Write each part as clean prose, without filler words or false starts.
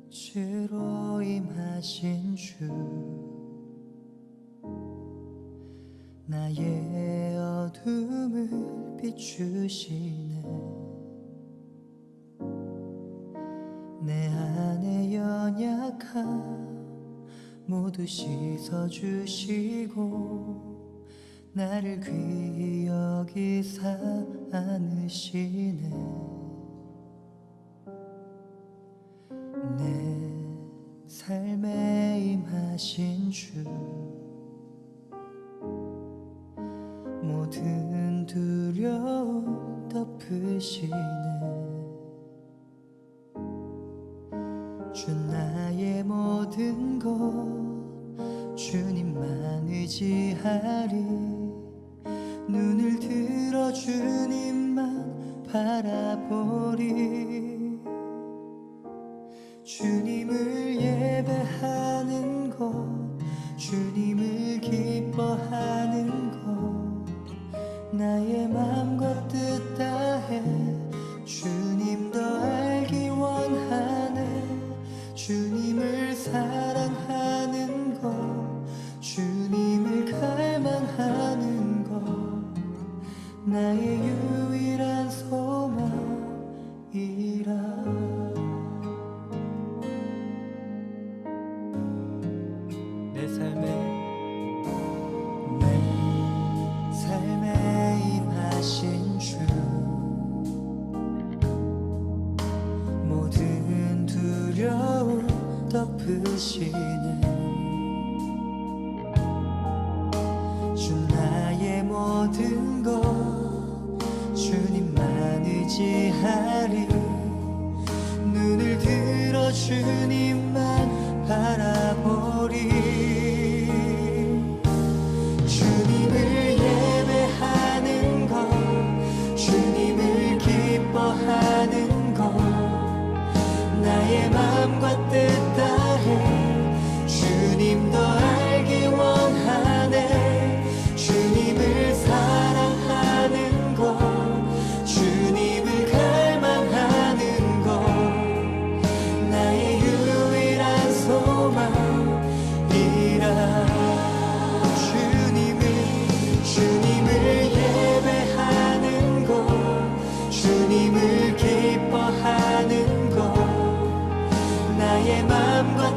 빛으로 임하신 주, 나의 어둠을 비추시네. 내 안에 연약함 모두 씻어주시고 나를 귀히 여기사 안으시네. 내 삶에 임하신 주, 모든 두려움 덮으시네. 주 나의 모든 것 주님만 의지하리. 눈을 들어 주님만 바라보리. 주님을 예배하는 것, 주님을 기뻐하는 것, 나의 맘과 뜻 다해 주님 더 알기 원하네. 주님을 사랑하는 것, 주님을 갈망하는 것, 나의 유일한 소망이라. 내 삶에 임하신 주, 모든 두려움 덮으시네. 주 나의 모든 것 주님만 의지하리. 눈을 들어 주님만 바라보리. 주님을 예배하는 것, 주님을 기뻐하는 것, 나의 맘과 뜻 다해 주님 더 알기 원하네. 주님을 사랑하는 것, 주님을 갈망하는 것, 나의 유일한 소망이라. 주님을 예배하는 것, 주님을 기뻐하는 것, 나의 맘과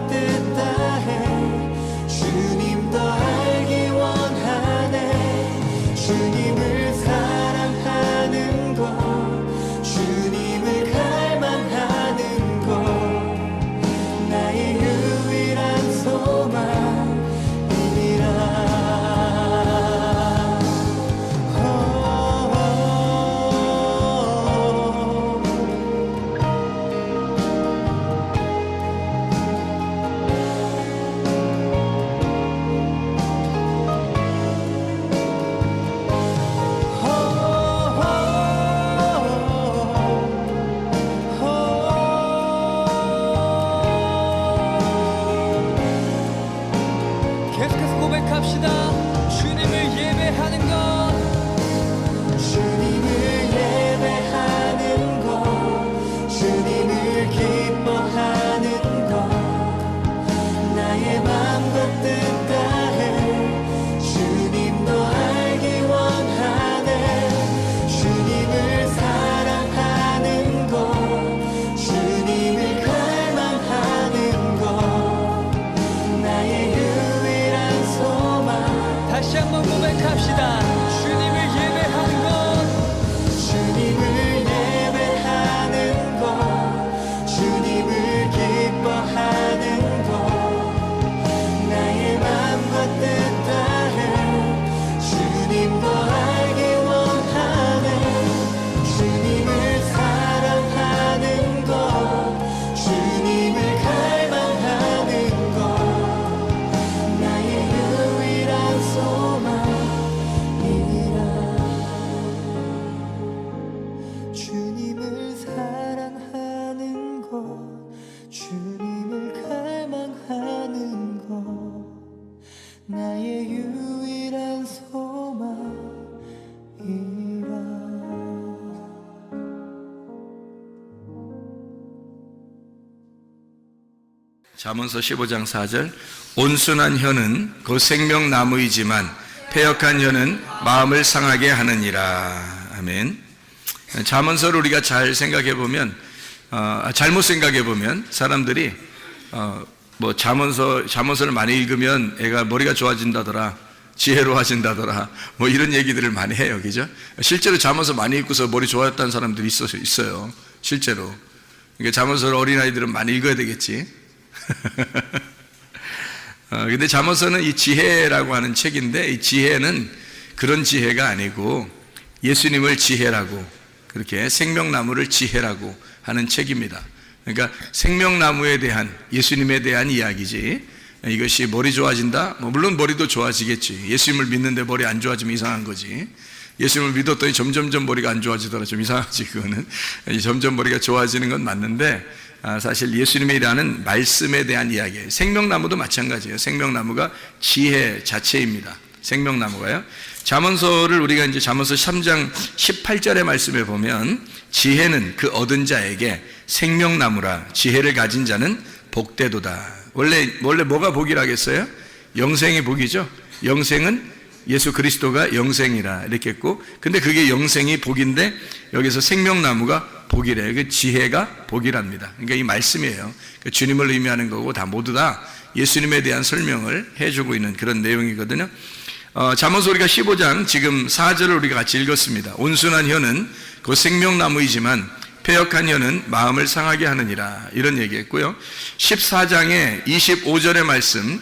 잠언서 15장 4절 온순한 혀는 곧 생명나무이지만 패역한 혀는 마음을 상하게 하느니라. 아멘. 잠언서를 우리가 잘 생각해 보면 잘못 생각해 보면 사람들이 뭐 잠언서를 많이 읽으면 애가 머리가 좋아진다더라, 지혜로워진다더라, 뭐 이런 얘기들을 많이 해요, 그죠? 실제로 잠언서 많이 읽고서 머리 좋아졌다는 사람들이 있어요, 실제로. 그러니까 잠언서를 어린아이들은 많이 읽어야 되겠지. 근데 잠언서는 이 지혜라고 하는 책인데, 이 지혜는 그런 지혜가 아니고 예수님을 지혜라고, 그렇게 생명나무를 지혜라고 하는 책입니다. 그러니까 생명나무에 대한, 예수님에 대한 이야기지. 이것이 머리 좋아진다? 물론 머리도 좋아지겠지. 예수님을 믿는데 머리 안 좋아지면 이상한 거지. 예수님을 믿었더니 점점점 머리가 안 좋아지더라, 좀 이상하지. 그거는 점점 머리가 좋아지는 건 맞는데, 사실 예수님이라는 말씀에 대한 이야기예요. 생명나무도 마찬가지예요. 생명나무가 지혜 자체입니다. 생명나무가요. 잠언서를 우리가 이제 잠언서 3장 18절의 말씀에 보면 지혜는 그 얻은 자에게 생명나무라, 지혜를 가진 자는 복되도다. 원래 뭐가 복이라겠어요? 영생이 복이죠. 영생은 예수 그리스도가 영생이라 이렇게 했고, 근데 그게 영생이 복인데 여기서 생명나무가 복이래요. 그 지혜가 복이랍니다. 그러니까 이 말씀이에요. 그 주님을 의미하는 거고 다 모두 다 예수님에 대한 설명을 해주고 있는 그런 내용이거든요. 잠언서 우리가 15장 지금 4절을 우리가 같이 읽었습니다. 온순한 혀는 그 생명나무이지만 패역한 혀는 마음을 상하게 하느니라, 이런 얘기했고요. 14장의 25절의 말씀,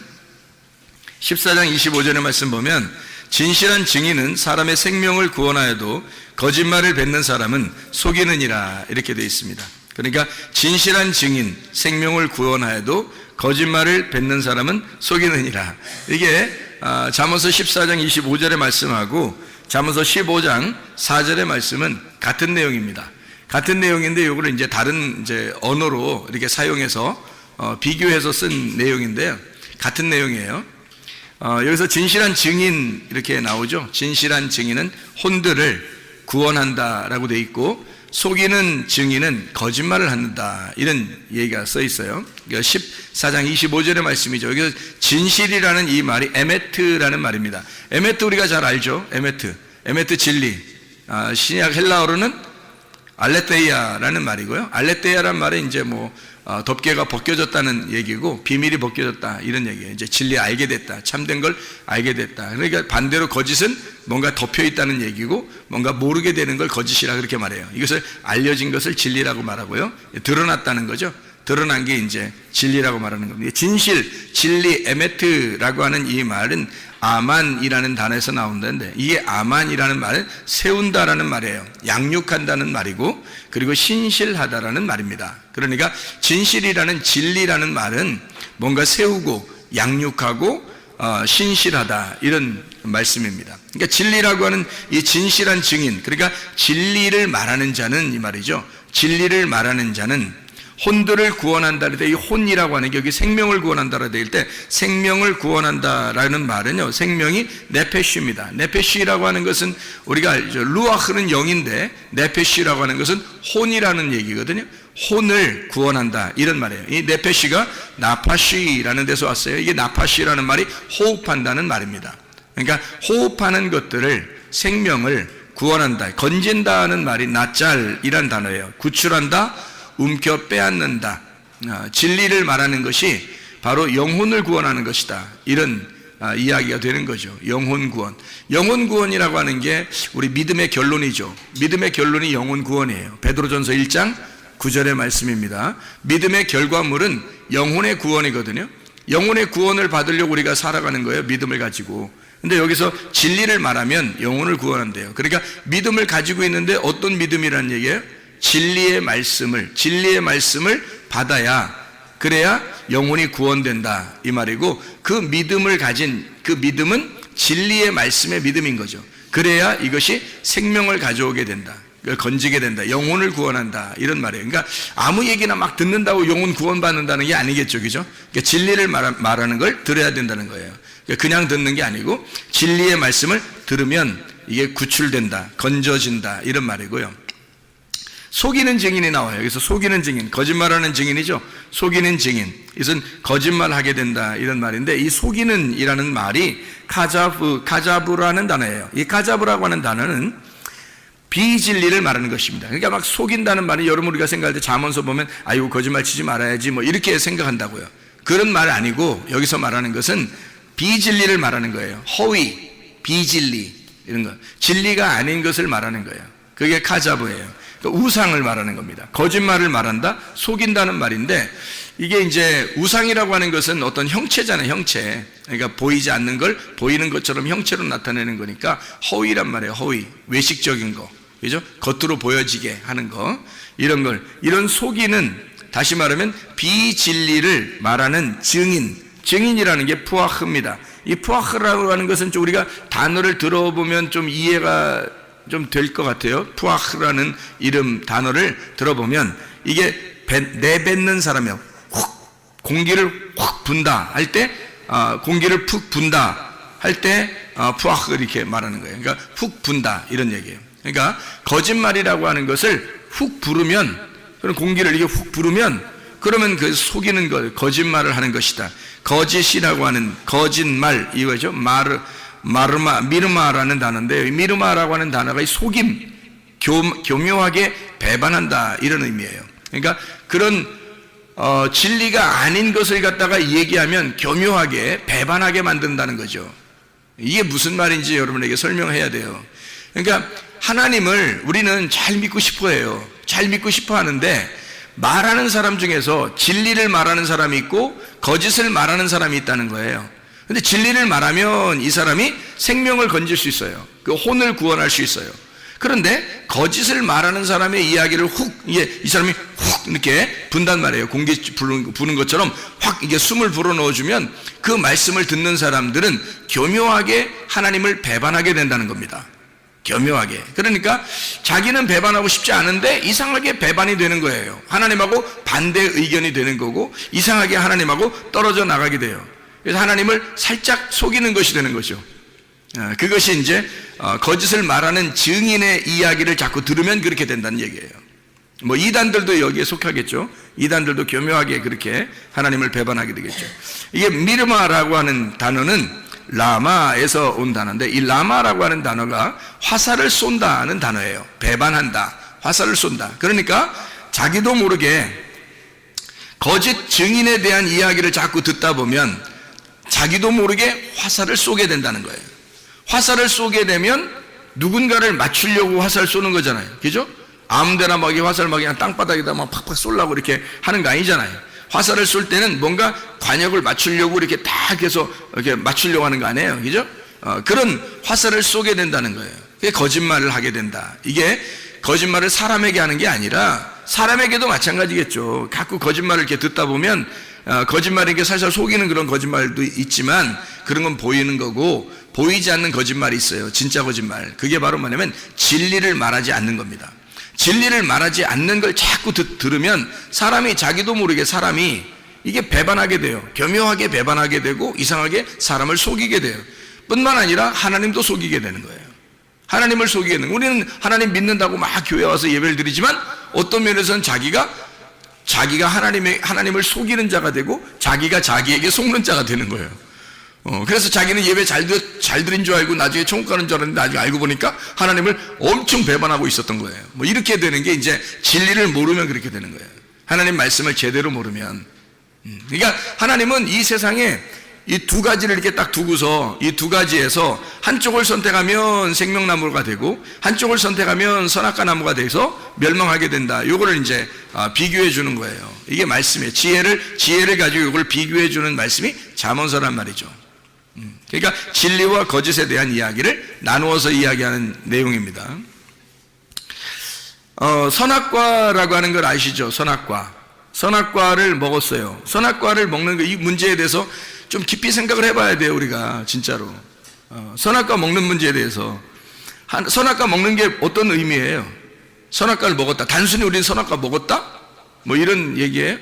14장 25절의 말씀 보면 진실한 증인은 사람의 생명을 구원하여도 거짓말을 뱉는 사람은 속이느니라, 이렇게 되어 있습니다. 그러니까 진실한 증인, 생명을 구원하여도 거짓말을 뱉는 사람은 속이느니라. 이게 잠언서 14장 25절의 말씀하고 잠언서 15장 4절의 말씀은 같은 내용입니다. 같은 내용인데 이거를 이제 다른 언어로 이렇게 사용해서 비교해서 쓴 내용인데요. 같은 내용이에요. 여기서 진실한 증인 이렇게 나오죠. 진실한 증인은 혼들을 구원한다라고 돼 있고, 속이는 증인은 거짓말을 한다, 이런 얘기가 써 있어요. 14장 25절의 말씀이죠. 여기서 진실이라는 이 말이 에메트라는 말입니다. 에메트 우리가 잘 알죠. 에메트 진리. 신약 헬라어로는 알레테이아라는 말이고요. 알레테이아라는 말은 이제 덮개가 벗겨졌다는 얘기고, 비밀이 벗겨졌다, 이런 얘기예요. 이제 진리 알게 됐다, 참된 걸 알게 됐다. 그러니까 반대로 거짓은 뭔가 덮여 있다는 얘기고, 뭔가 모르게 되는 걸 거짓이라 그렇게 말해요. 이것을 알려진 것을 진리라고 말하고요. 드러났다는 거죠. 드러난 게 이제 진리라고 말하는 겁니다. 진실, 진리, 에메트라고 하는 이 말은 아만이라는 단어에서 나온다는데, 이게 아만이라는 말은 세운다라는 말이에요. 양육한다는 말이고, 그리고 신실하다라는 말입니다. 그러니까 진실이라는, 진리라는 말은 뭔가 세우고 양육하고 신실하다, 이런 말씀입니다. 그러니까 진리라고 하는 이 진실한 증인, 그러니까 진리를 말하는 자는, 이 말이죠. 진리를 말하는 자는 혼들을 구원한다. 그럴 때 이 혼이라고 하는 게 여기 생명을 구원한다라고 될 때, 생명을 구원한다라는 말은요, 생명이 네페쉬입니다. 네페쉬라고 하는 것은 우리가 알죠. 루아흐는 영인데 네페쉬라고 하는 것은 혼이라는 얘기거든요. 혼을 구원한다, 이런 말이에요. 이 네페쉬가 나파쉬라는 데서 왔어요. 이게 나파쉬라는 말이 호흡한다는 말입니다. 그러니까 호흡하는 것들을, 생명을 구원한다, 건진다는 말이 나짤이란 단어예요. 구출한다, 움켜 빼앗는다. 진리를 말하는 것이 바로 영혼을 구원하는 것이다, 이런 이야기가 되는 거죠. 영혼 구원. 영혼 구원이라고 하는 게 우리 믿음의 결론이죠. 믿음의 결론이 영혼 구원이에요. 베드로전서 1장 9절의 말씀입니다. 믿음의 결과물은 영혼의 구원이거든요. 영혼의 구원을 받으려고 우리가 살아가는 거예요, 믿음을 가지고. 근데 여기서 진리를 말하면 영혼을 구원한대요. 그러니까 믿음을 가지고 있는데 어떤 믿음이라는 얘기예요? 진리의 말씀을 받아야, 그래야 영혼이 구원된다, 이 말이고, 그 믿음을 가진 그 믿음은 진리의 말씀의 믿음인 거죠. 그래야 이것이 생명을 가져오게 된다, 건지게 된다, 영혼을 구원한다, 이런 말이에요. 그러니까 아무 얘기나 막 듣는다고 영혼 구원받는다는 게 아니겠죠, 그죠? 그러니까 진리를 말하는 걸 들어야 된다는 거예요. 그냥 듣는 게 아니고 진리의 말씀을 들으면 이게 구출된다, 건져진다, 이런 말이고요. 속이는 증인이 나와요. 여기서 속이는 증인, 거짓말하는 증인이죠. 속이는 증인. 이것은 거짓말하게 된다 이런 말인데, 이 속이는이라는 말이 가자브라는 단어예요. 이 가자브라고 하는 단어는 비진리를 말하는 것입니다. 그러니까 막 속인다는 말이 여러분 우리가 생각할 때 잠언서 보면 아이고 거짓말 치지 말아야지 뭐 이렇게 생각한다고요. 그런 말 아니고 여기서 말하는 것은 비진리를 말하는 거예요. 허위, 비진리 이런 거, 진리가 아닌 것을 말하는 거예요. 그게 가자브예요. 그러니까 우상을 말하는 겁니다. 거짓말을 말한다, 속인다는 말인데, 이게 이제 우상이라고 하는 것은 어떤 형체잖아요. 형체. 그러니까 보이지 않는 걸 보이는 것처럼 형체로 나타내는 거니까 허위란 말이에요. 허위, 외식적인 거, 그죠? 겉으로 보여지게 하는 거, 이런 걸, 이런 속이는, 다시 말하면 비진리를 말하는 증인이라는 게 푸아흐입니다. 이 푸아흐라고 하는 것은 좀 우리가 단어를 들어보면 좀 이해가 좀 될 것 같아요. 푸아흐라는 이름 단어를 들어보면 이게 내뱉는 사람이요. 공기를 확 분다 할 때, 공기를 푹 분다 할 때 푸아흐 이렇게 말하는 거예요. 그러니까 훅 분다 이런 얘기예요. 그러니까 거짓말이라고 하는 것을 훅 부르면, 그런 공기를 이렇게 훅 부르면, 그러면 그 속이는 것, 거짓말을 하는 것이다. 거짓이라고 하는 거짓말, 이거죠. 미르마라는 단어인데, 미르마라고 하는 단어가 이 속임, 교묘하게 배반한다 이런 의미예요. 그러니까 그런 진리가 아닌 것을 갖다가 얘기하면 교묘하게 배반하게 만든다는 거죠. 이게 무슨 말인지 여러분에게 설명해야 돼요. 그러니까 하나님을 우리는 잘 믿고 싶어 해요. 잘 믿고 싶어 하는데, 말하는 사람 중에서 진리를 말하는 사람이 있고 거짓을 말하는 사람이 있다는 거예요. 근데 진리를 말하면 이 사람이 생명을 건질 수 있어요. 그 혼을 구원할 수 있어요. 그런데 거짓을 말하는 사람의 이야기를 이 사람이 훅 이렇게 분단 말이에요. 공기 부는 것처럼 확 이게 숨을 불어 넣어주면 그 말씀을 듣는 사람들은 교묘하게 하나님을 배반하게 된다는 겁니다. 교묘하게. 그러니까 자기는 배반하고 싶지 않은데 이상하게 배반이 되는 거예요. 하나님하고 반대 의견이 되는 거고, 이상하게 하나님하고 떨어져 나가게 돼요. 그래서 하나님을 살짝 속이는 것이 되는 거죠. 그것이 이제 거짓을 말하는 증인의 이야기를 자꾸 들으면 그렇게 된다는 얘기예요. 뭐 이단들도 여기에 속하겠죠. 이단들도 교묘하게 그렇게 하나님을 배반하게 되겠죠. 이게 미르마라고 하는 단어는 라마에서 온 단어인데, 이 라마라고 하는 단어가 화살을 쏜다는 단어예요. 배반한다, 화살을 쏜다. 그러니까 자기도 모르게 거짓 증인에 대한 이야기를 자꾸 듣다 보면 자기도 모르게 화살을 쏘게 된다는 거예요. 화살을 쏘게 되면 누군가를 맞추려고 화살 쏘는 거잖아요. 그죠? 아무데나 막 화살 막 그냥 땅바닥에다 막 팍팍 쏘려고 이렇게 하는 거 아니잖아요. 화살을 쏠 때는 뭔가 관역을 맞추려고 이렇게 딱 해서 이렇게 맞추려고 하는 거 아니에요. 그죠? 그런 화살을 쏘게 된다는 거예요. 그게 거짓말을 하게 된다. 이게 거짓말을 사람에게 하는 게 아니라 사람에게도 마찬가지겠죠. 자꾸 거짓말을 이렇게 듣다 보면 거짓말에게 살살 속이는 그런 거짓말도 있지만, 그런 건 보이는 거고, 보이지 않는 거짓말이 있어요. 진짜 거짓말. 그게 바로 뭐냐면 진리를 말하지 않는 겁니다. 진리를 말하지 않는 걸 자꾸 들으면 사람이 자기도 모르게 사람이 이게 배반하게 돼요. 교묘하게 배반하게 되고 이상하게 사람을 속이게 돼요. 뿐만 아니라 하나님도 속이게 되는 거예요. 하나님을 속이게 되는 거예요. 우리는 하나님 믿는다고 막 교회 와서 예배를 드리지만 어떤 면에서는 자기가 하나님을 속이는 자가 되고 자기가 자기에게 속는 자가 되는 거예요. 그래서 자기는 예배 잘 드린 줄 알고 나중에 천국 가는 줄 알았는데 나중에 알고 보니까 하나님을 엄청 배반하고 있었던 거예요. 뭐 이렇게 되는 게 이제 진리를 모르면 그렇게 되는 거예요. 하나님 말씀을 제대로 모르면. 그러니까 하나님은 이 세상에 이 두 가지를 이렇게 딱 두고서 이 두 가지에서 한쪽을 선택하면 생명나무가 되고 한쪽을 선택하면 선악과 나무가 돼서 멸망하게 된다. 요거를 이제 비교해 주는 거예요. 이게 말씀이에요. 지혜를 가지고 이걸 비교해 주는 말씀이 잠언서란 말이죠. 그러니까 진리와 거짓에 대한 이야기를 나누어서 이야기하는 내용입니다. 선악과라고 하는 걸 아시죠? 선악과를 먹었어요. 선악과를 먹는 이 문제에 대해서 좀 깊이 생각을 해봐야 돼요. 우리가 진짜로 선악과 먹는 문제에 대해서. 선악과 먹는 게 어떤 의미예요? 선악과를 먹었다, 단순히 우리는 선악과 먹었다? 뭐 이런 얘기예요?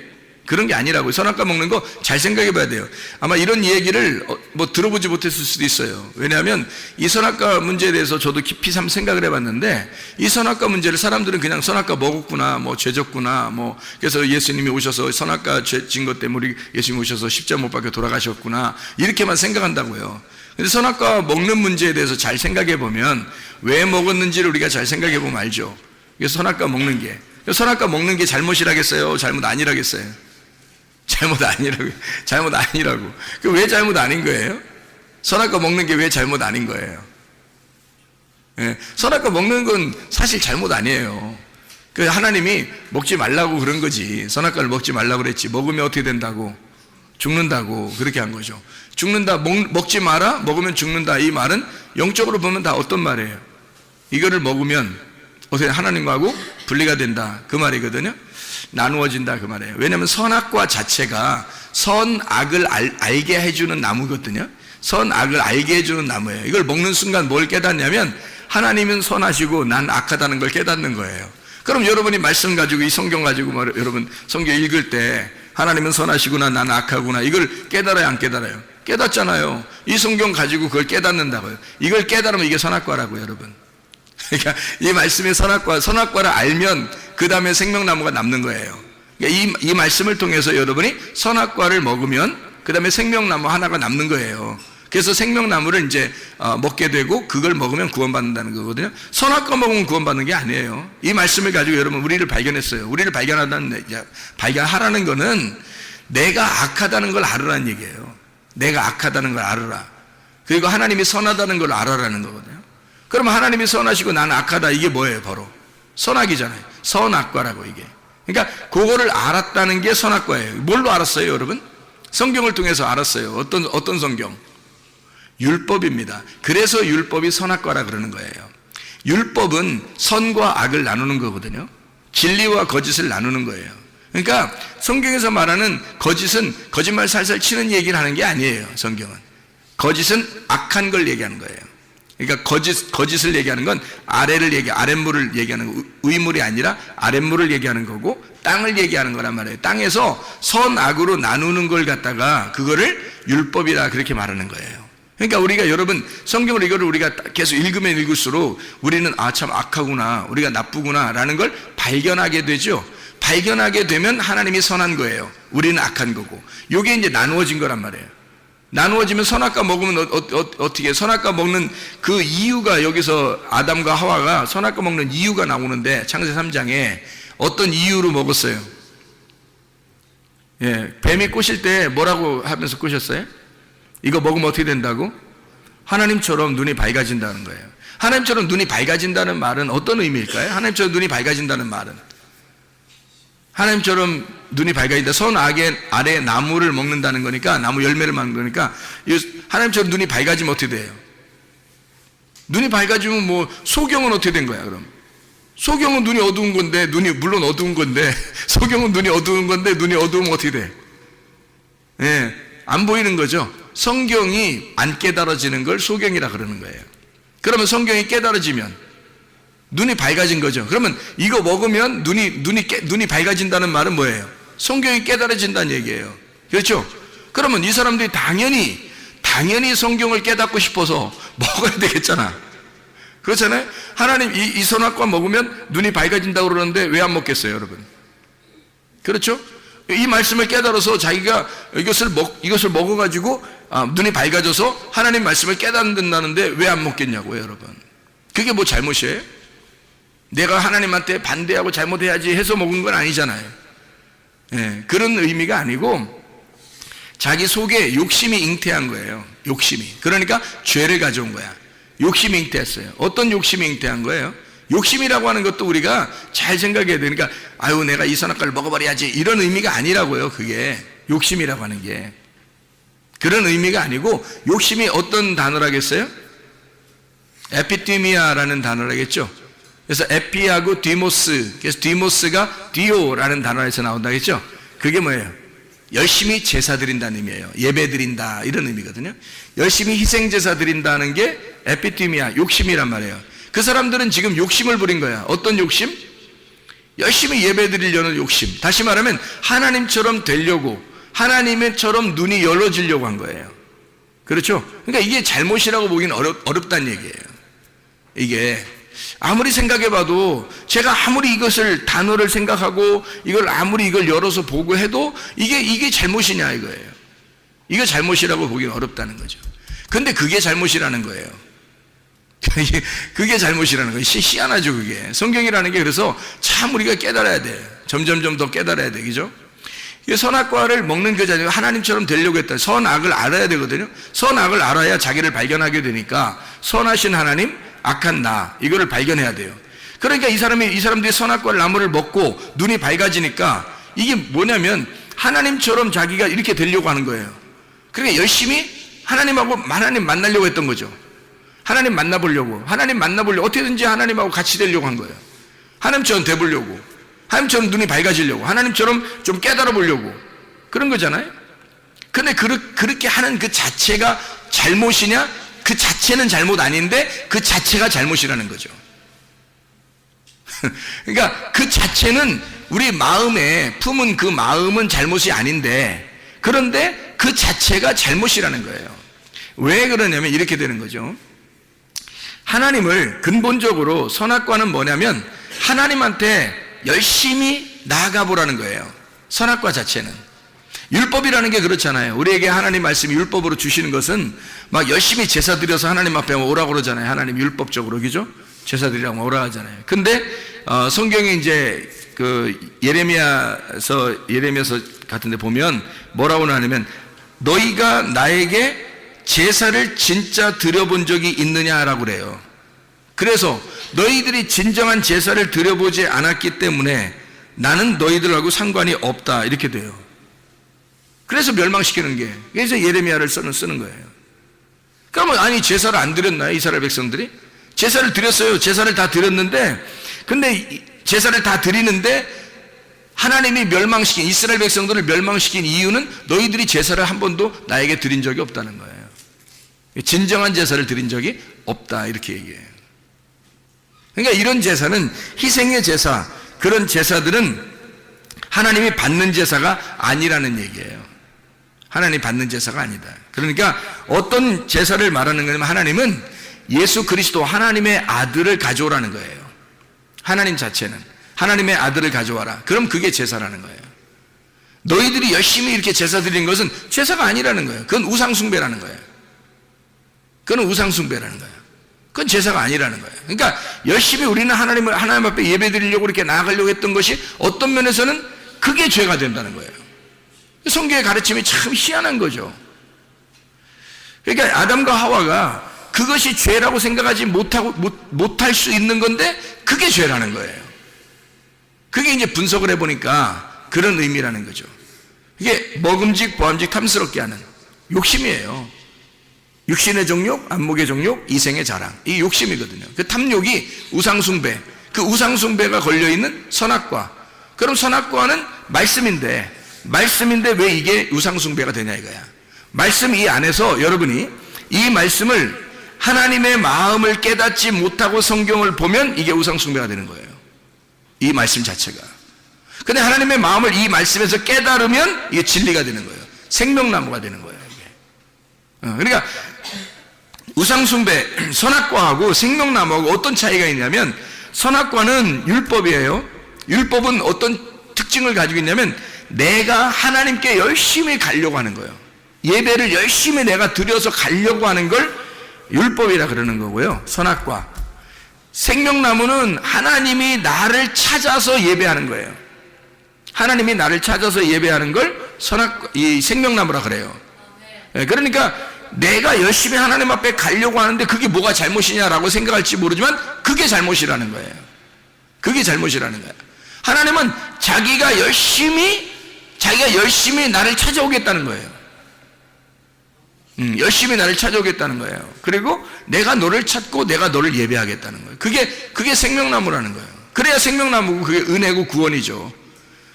그런 게 아니라고요. 선악과 먹는 거 잘 생각해 봐야 돼요. 아마 이런 얘기를 뭐 들어보지 못했을 수도 있어요. 왜냐하면 이 선악과 문제에 대해서 저도 깊이 한번 생각을 해봤는데, 이 선악과 문제를 사람들은 그냥 선악과 먹었구나, 뭐 죄졌구나, 뭐 그래서 예수님이 오셔서 선악과 죄진 것 때문에 예수님이 오셔서 십자가 못 박혀 돌아가셨구나, 이렇게만 생각한다고요. 근데 선악과 먹는 문제에 대해서 잘 생각해 보면 왜 먹었는지를 우리가 잘 생각해 보면 알죠. 이게 선악과 먹는 게, 선악과 먹는 게 잘못이라겠어요? 잘못 아니라겠어요? 잘못 아니라고. 잘못 아니라고. 그 왜 잘못 아닌 거예요? 선악과 먹는 게 왜 잘못 아닌 거예요? 예, 선악과 먹는 건 사실 잘못 아니에요. 그 하나님이 먹지 말라고 그런 거지. 선악과를 먹지 말라고 그랬지. 먹으면 어떻게 된다고? 죽는다고 그렇게 한 거죠. 죽는다, 먹지 마라, 먹으면 죽는다. 이 말은 영적으로 보면 다 어떤 말이에요? 이거를 먹으면 어떻게 하나님하고 분리가 된다, 그 말이거든요. 나누어진다, 그 말이에요. 왜냐하면 선악과 자체가 선악을 알게 해주는 나무거든요. 선악을 알게 해주는 나무예요. 이걸 먹는 순간 뭘 깨닫냐면 하나님은 선하시고 난 악하다는 걸 깨닫는 거예요. 그럼 여러분이 말씀 가지고, 이 성경 가지고 여러분 성경 읽을 때 하나님은 선하시구나, 난 악하구나, 이걸 깨달아요, 안 깨달아요? 깨닫잖아요. 이 성경 가지고 그걸 깨닫는다고요. 이걸 깨달으면 이게 선악과라고요, 여러분. 그러니까 이 말씀의 선악과를 알면 그 다음에 생명나무가 남는 거예요. 그러니까 이 말씀을 통해서 여러분이 선악과를 먹으면 그 다음에 생명나무 하나가 남는 거예요. 그래서 생명나무를 이제 먹게 되고 그걸 먹으면 구원받는다는 거거든요. 선악과 먹으면 구원받는 게 아니에요. 이 말씀을 가지고 여러분 우리를 발견했어요. 우리를 발견하라는 거는 내가 악하다는 걸 알으라는 얘기예요. 내가 악하다는 걸 알아라. 그리고 하나님이 선하다는 걸 알아라는 거거든요. 그러면 하나님이 선하시고 나는 악하다, 이게 뭐예요? 바로 선악이잖아요. 선악과라고, 이게. 그러니까 그거를 알았다는 게 선악과예요. 뭘로 알았어요, 여러분? 성경을 통해서 알았어요. 어떤 성경? 율법입니다. 그래서 율법이 선악과라 그러는 거예요. 율법은 선과 악을 나누는 거거든요. 진리와 거짓을 나누는 거예요. 그러니까 성경에서 말하는 거짓은 거짓말 살살 치는 얘기를 하는 게 아니에요. 성경은 거짓은 악한 걸 얘기하는 거예요. 그러니까 거짓을 얘기하는 건 아랫물을 얘기하는 거, 위물이 아니라 아랫물을 얘기하는 거고 땅을 얘기하는 거란 말이에요. 땅에서 선악으로 나누는 걸 갖다가 그거를 율법이라 그렇게 말하는 거예요. 그러니까 우리가 여러분 성경을 이거를 우리가 계속 읽으면 읽을수록 우리는 참 악하구나, 우리가 나쁘구나 라는 걸 발견하게 되죠. 발견하게 되면 하나님이 선한 거예요. 우리는 악한 거고. 이게 이제 나누어진 거란 말이에요. 나누어지면 선악과 먹으면 어떻게, 선악과 먹는 그 이유가, 여기서 아담과 하와가 선악과 먹는 이유가 나오는데 창세 3장에 어떤 이유로 먹었어요? 예, 뱀이 꼬실 때 뭐라고 하면서 꼬셨어요? 이거 먹으면 어떻게 된다고? 하나님처럼 눈이 밝아진다는 거예요. 하나님처럼 눈이 밝아진다는 말은 어떤 의미일까요? 하나님처럼 눈이 밝아진다는 말은, 하나님처럼 눈이 밝아진다, 선악의 아래 나무를 먹는다는 거니까, 나무 열매를 먹는 거니까, 하나님처럼 눈이 밝아지면 어떻게 돼요? 눈이 밝아지면 뭐 소경은 어떻게 된 거야? 그럼 소경은 눈이 어두운 건데, 눈이 물론 어두운 건데, 소경은 눈이 어두운 건데 눈이 어두우면 어떻게 돼? 예, 안 보이는 거죠. 성경이 안 깨달아지는 걸 소경이라 그러는 거예요. 그러면 성경이 깨달아지면 눈이 밝아진 거죠. 그러면 이거 먹으면 눈이 밝아진다는 말은 뭐예요? 성경이 깨달아진다는 얘기예요. 그렇죠? 그러면 이 사람들이 당연히 성경을 깨닫고 싶어서 먹어야 되겠잖아. 그렇잖아요? 하나님 이 선악과 먹으면 눈이 밝아진다고 그러는데 왜 안 먹겠어요, 여러분? 그렇죠? 이 말씀을 깨달아서 자기가 이것을 먹어가지고 눈이 밝아져서 하나님 말씀을 깨닫는다는데 왜 안 먹겠냐고요, 여러분? 그게 뭐 잘못이에요? 내가 하나님한테 반대하고 잘못해야지 해서 먹은 건 아니잖아요. 예, 그런 의미가 아니고 자기 속에 욕심이 잉태한 거예요. 욕심이. 그러니까 죄를 가져온 거야. 욕심이 잉태했어요. 어떤 욕심이 잉태한 거예요? 욕심이라고 하는 것도 우리가 잘 생각해야 되니까, 아유 내가 이 선악과를 먹어버려야지, 이런 의미가 아니라고요. 그게 욕심이라고 하는 게 그런 의미가 아니고, 욕심이 어떤 단어라겠어요? 에피티미아라는 단어라겠죠. 그래서 에피하고 디모스, 그래서 디모스가 디오라는 단어에서 나온다겠죠. 그게 뭐예요? 열심히 제사 드린다는 의미예요. 예배 드린다, 이런 의미거든요. 열심히 희생 제사 드린다는 게 에피티미아, 욕심이란 말이에요. 그 사람들은 지금 욕심을 부린 거야. 어떤 욕심? 열심히 예배드리려는 욕심, 다시 말하면 하나님처럼 되려고, 하나님처럼 눈이 열어지려고 한 거예요. 그렇죠? 그러니까 이게 잘못이라고 보기는 어렵다는 얘기예요. 이게 아무리 생각해봐도, 제가 아무리 이것을 단어를 생각하고 이걸 열어서 보고 해도 이게 잘못이냐 이거예요. 이거 잘못이라고 보기는 어렵다는 거죠. 근데 그게 잘못이라는 거예요. 그게 잘못이라는 거예요. 희한하죠, 그게. 성경이라는 게 그래서 참 우리가 깨달아야 돼. 점점점 더 깨달아야 돼, 그죠? 선악과를 먹는 그 자체가 하나님처럼 되려고 했다. 선악을 알아야 되거든요. 선악을 알아야 자기를 발견하게 되니까 선하신 하나님, 악한 나, 이거를 발견해야 돼요. 그러니까 이 사람들이 선악과 나무를 먹고 눈이 밝아지니까 이게 뭐냐면 하나님처럼 자기가 이렇게 되려고 하는 거예요. 그러니까 열심히 하나님 만나려고 했던 거죠. 하나님 만나보려고 어떻게든지 하나님하고 같이 되려고 한 거예요. 하나님처럼 돼보려고, 하나님처럼 눈이 밝아지려고, 하나님처럼 좀 깨달아 보려고, 그런 거잖아요. 근데 그렇게 하는 그 자체가 잘못이냐? 그 자체는 잘못 아닌데 그 자체가 잘못이라는 거죠. 그러니까 그 자체는 우리 마음에 품은 그 마음은 잘못이 아닌데, 그런데 그 자체가 잘못이라는 거예요. 왜 그러냐면 이렇게 되는 거죠. 하나님을 근본적으로, 선악과는 뭐냐면 하나님한테 열심히 나아가 보라는 거예요. 선악과 자체는. 율법이라는 게 그렇잖아요. 우리에게 하나님 말씀이 율법으로 주시는 것은 막 열심히 제사 드려서 하나님 앞에 오라고 그러잖아요. 하나님 율법적으로, 그죠? 제사 드리라고 오라 하잖아요. 근데 성경에 이제 그 예레미야서 같은 데 보면 뭐라고 하냐면, 너희가 나에게 제사를 진짜 드려본 적이 있느냐라고 그래요. 그래서 너희들이 진정한 제사를 드려보지 않았기 때문에 나는 너희들하고 상관이 없다, 이렇게 돼요. 그래서 멸망시키는 게, 그래서 예레미야를 쓰는 거예요. 그러면 아니 제사를 안 드렸나요? 이스라엘 백성들이? 제사를 드렸어요. 제사를 다 드렸는데, 근데 제사를 다 드리는데 하나님이 이스라엘 백성들을 멸망시킨 이유는 너희들이 제사를 한 번도 나에게 드린 적이 없다는 거예요. 진정한 제사를 드린 적이 없다, 이렇게 얘기해요. 그러니까 이런 제사는 희생의 제사, 그런 제사들은 하나님이 받는 제사가 아니라는 얘기예요. 하나님이 받는 제사가 아니다. 그러니까 어떤 제사를 말하는 거냐면, 하나님은 예수 그리스도, 하나님의 아들을 가져오라는 거예요. 하나님 자체는 하나님의 아들을 가져와라. 그럼 그게 제사라는 거예요. 너희들이 열심히 이렇게 제사 드리는 것은 제사가 아니라는 거예요. 그건 우상숭배라는 거예요. 그건 우상숭배라는 거예요. 그건 제사가 아니라는 거예요. 그러니까 열심히 우리는 하나님 앞에 예배 드리려고 이렇게 나아가려고 했던 것이 어떤 면에서는 그게 죄가 된다는 거예요. 성경의 가르침이 참 희한한 거죠. 그러니까 아담과 하와가 그것이 죄라고 생각하지 못할 수 있는 건데 그게 죄라는 거예요. 그게 이제 분석을 해보니까 그런 의미라는 거죠. 이게 먹음직, 보암직, 탐스럽게 하는 욕심이에요. 육신의 정욕, 안목의 정욕, 이생의 자랑, 이 욕심이거든요. 그 탐욕이 우상숭배, 그 우상숭배가 걸려있는 선악과. 그럼 선악과는 말씀인데 왜 이게 우상숭배가 되냐 이거야. 말씀 이 안에서 여러분이 이 말씀을, 하나님의 마음을 깨닫지 못하고 성경을 보면 이게 우상숭배가 되는 거예요. 이 말씀 자체가. 근데 하나님의 마음을 이 말씀에서 깨달으면 이게 진리가 되는 거예요. 생명나무가 되는 거예요, 이게. 그러니까 우상숭배, 선악과하고 생명나무하고 어떤 차이가 있냐면, 선악과는 율법이에요. 율법은 어떤 특징을 가지고 있냐면 내가 하나님께 열심히 가려고 하는 거예요. 예배를 열심히 내가 드려서 가려고 하는 걸 율법이라 그러는 거고요. 선악과. 생명나무는 하나님이 나를 찾아서 예배하는 거예요. 하나님이 나를 찾아서 예배하는 걸 이 생명나무라 그래요. 그러니까 내가 열심히 하나님 앞에 가려고 하는데 그게 뭐가 잘못이냐라고 생각할지 모르지만 그게 잘못이라는 거예요. 그게 잘못이라는 거예요. 하나님은 자기가 열심히 나를 찾아오겠다는 거예요. 열심히 나를 찾아오겠다는 거예요. 그리고 내가 너를 찾고 내가 너를 예배하겠다는 거예요. 그게 생명나무라는 거예요. 그래야 생명나무고 그게 은혜고 구원이죠.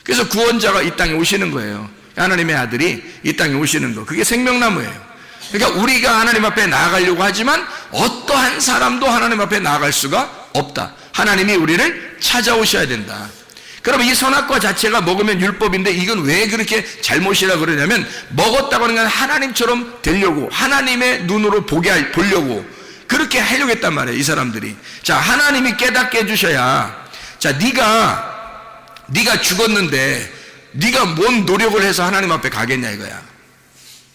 그래서 구원자가 이 땅에 오시는 거예요. 하나님의 아들이 이 땅에 오시는 거. 그게 생명나무예요. 그러니까 우리가 하나님 앞에 나아가려고 하지만 어떠한 사람도 하나님 앞에 나아갈 수가 없다. 하나님이 우리를 찾아오셔야 된다. 그러면 이 선악과 자체가 먹으면 율법인데 이건 왜 그렇게 잘못이라 그러냐면 먹었다고 하는 건 하나님처럼 되려고 하나님의 눈으로 보려고 그렇게 하려고 했단 말이에요. 이 사람들이. 자, 하나님이 깨닫게 해주셔야 자, 네가 죽었는데 네가 뭔 노력을 해서 하나님 앞에 가겠냐 이거야.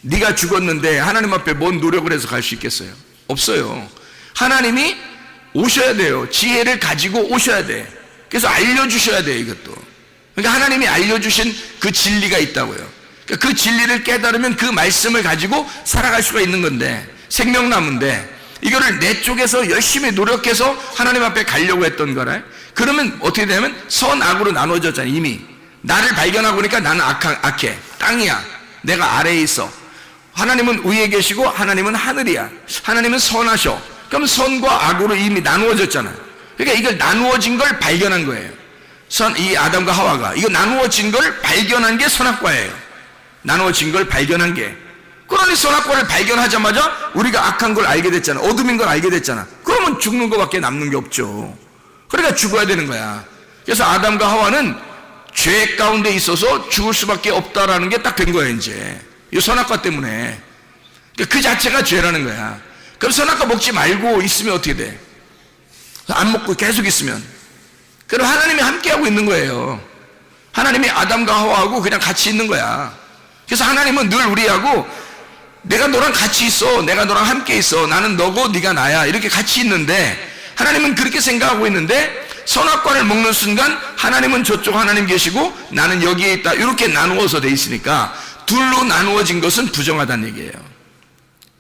네가 죽었는데 하나님 앞에 뭔 노력을 해서 갈 수 있겠어요? 없어요. 하나님이 오셔야 돼요. 지혜를 가지고 오셔야 돼. 그래서 알려주셔야 돼요, 이것도. 그러니까 하나님이 알려주신 그 진리가 있다고요. 그러니까 그 진리를 깨달으면 그 말씀을 가지고 살아갈 수가 있는 건데, 생명나무인데, 이거를 내 쪽에서 열심히 노력해서 하나님 앞에 가려고 했던 거라. 그러면 어떻게 되냐면 선악으로 나눠졌잖아요, 이미. 나를 발견하고 보니까 나는 악해. 땅이야. 내가 아래에 있어. 하나님은 위에 계시고 하나님은 하늘이야. 하나님은 선하셔. 그럼 선과 악으로 이미 나누어졌잖아요. 그러니까 이걸 나누어진 걸 발견한 거예요. 이 아담과 하와가 이거 나누어진 걸 발견한 게 선악과예요. 나누어진 걸 발견한 게. 그러니 선악과를 발견하자마자 우리가 악한 걸 알게 됐잖아. 어둠인 걸 알게 됐잖아. 그러면 죽는 것밖에 남는 게 없죠. 그러니까 죽어야 되는 거야. 그래서 아담과 하와는 죄 가운데 있어서 죽을 수밖에 없다라는 게 딱 된 거예요. 이제 이 선악과 때문에. 그 자체가 죄라는 거야. 그럼 선악과 먹지 말고 있으면 어떻게 돼? 안 먹고 계속 있으면 그럼 하나님이 함께하고 있는 거예요. 하나님이 아담과 하와하고 그냥 같이 있는 거야. 그래서 하나님은 늘 우리하고 내가 너랑 같이 있어, 내가 너랑 함께 있어, 나는 너고 네가 나야, 이렇게 같이 있는데 하나님은 그렇게 생각하고 있는데 선악과를 먹는 순간 하나님은 저쪽 하나님 계시고 나는 여기에 있다, 이렇게 나누어서 돼 있으니까 둘로 나누어진 것은 부정하다는 얘기예요.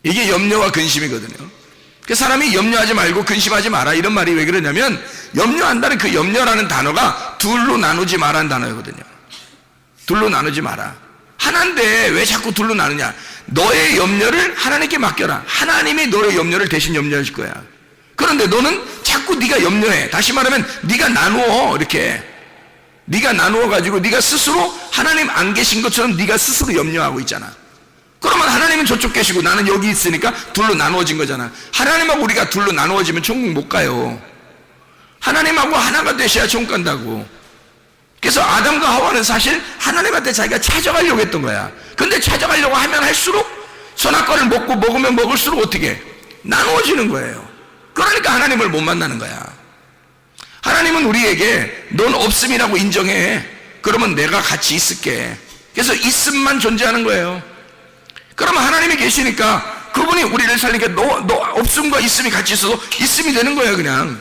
이게 염려와 근심이거든요. 그 사람이 염려하지 말고 근심하지 마라, 이런 말이 왜 그러냐면 염려한다는 그 염려라는 단어가 둘로 나누지 마라는 단어거든요. 둘로 나누지 마라. 하나인데 왜 자꾸 둘로 나누냐? 너의 염려를 하나님께 맡겨라. 하나님이 너의 염려를 대신 염려하실 거야. 그런데 너는 자꾸 네가 염려해. 다시 말하면 네가 나누어. 이렇게 네가 나누어 가지고 네가 스스로 하나님 안 계신 것처럼 네가 스스로 염려하고 있잖아. 그러면 하나님은 저쪽 계시고 나는 여기 있으니까 둘로 나누어진 거잖아. 하나님하고 우리가 둘로 나누어지면 천국 못 가요. 하나님하고 하나가 되셔야 천국 간다고. 그래서 아담과 하와는 사실 하나님한테 자기가 찾아가려고 했던 거야. 근데 찾아가려고 하면 할수록 선악과를 먹으면 먹을수록 어떻게 나누어지는 거예요. 그러니까 하나님을 못 만나는 거야. 하나님은 우리에게 넌 없음이라고 인정해. 그러면 내가 같이 있을게. 그래서 있음만 존재하는 거예요. 그러면 하나님이 계시니까 그분이 우리를 살리니까 너 없음과 있음이 같이 있어서 있음이 되는 거야. 그냥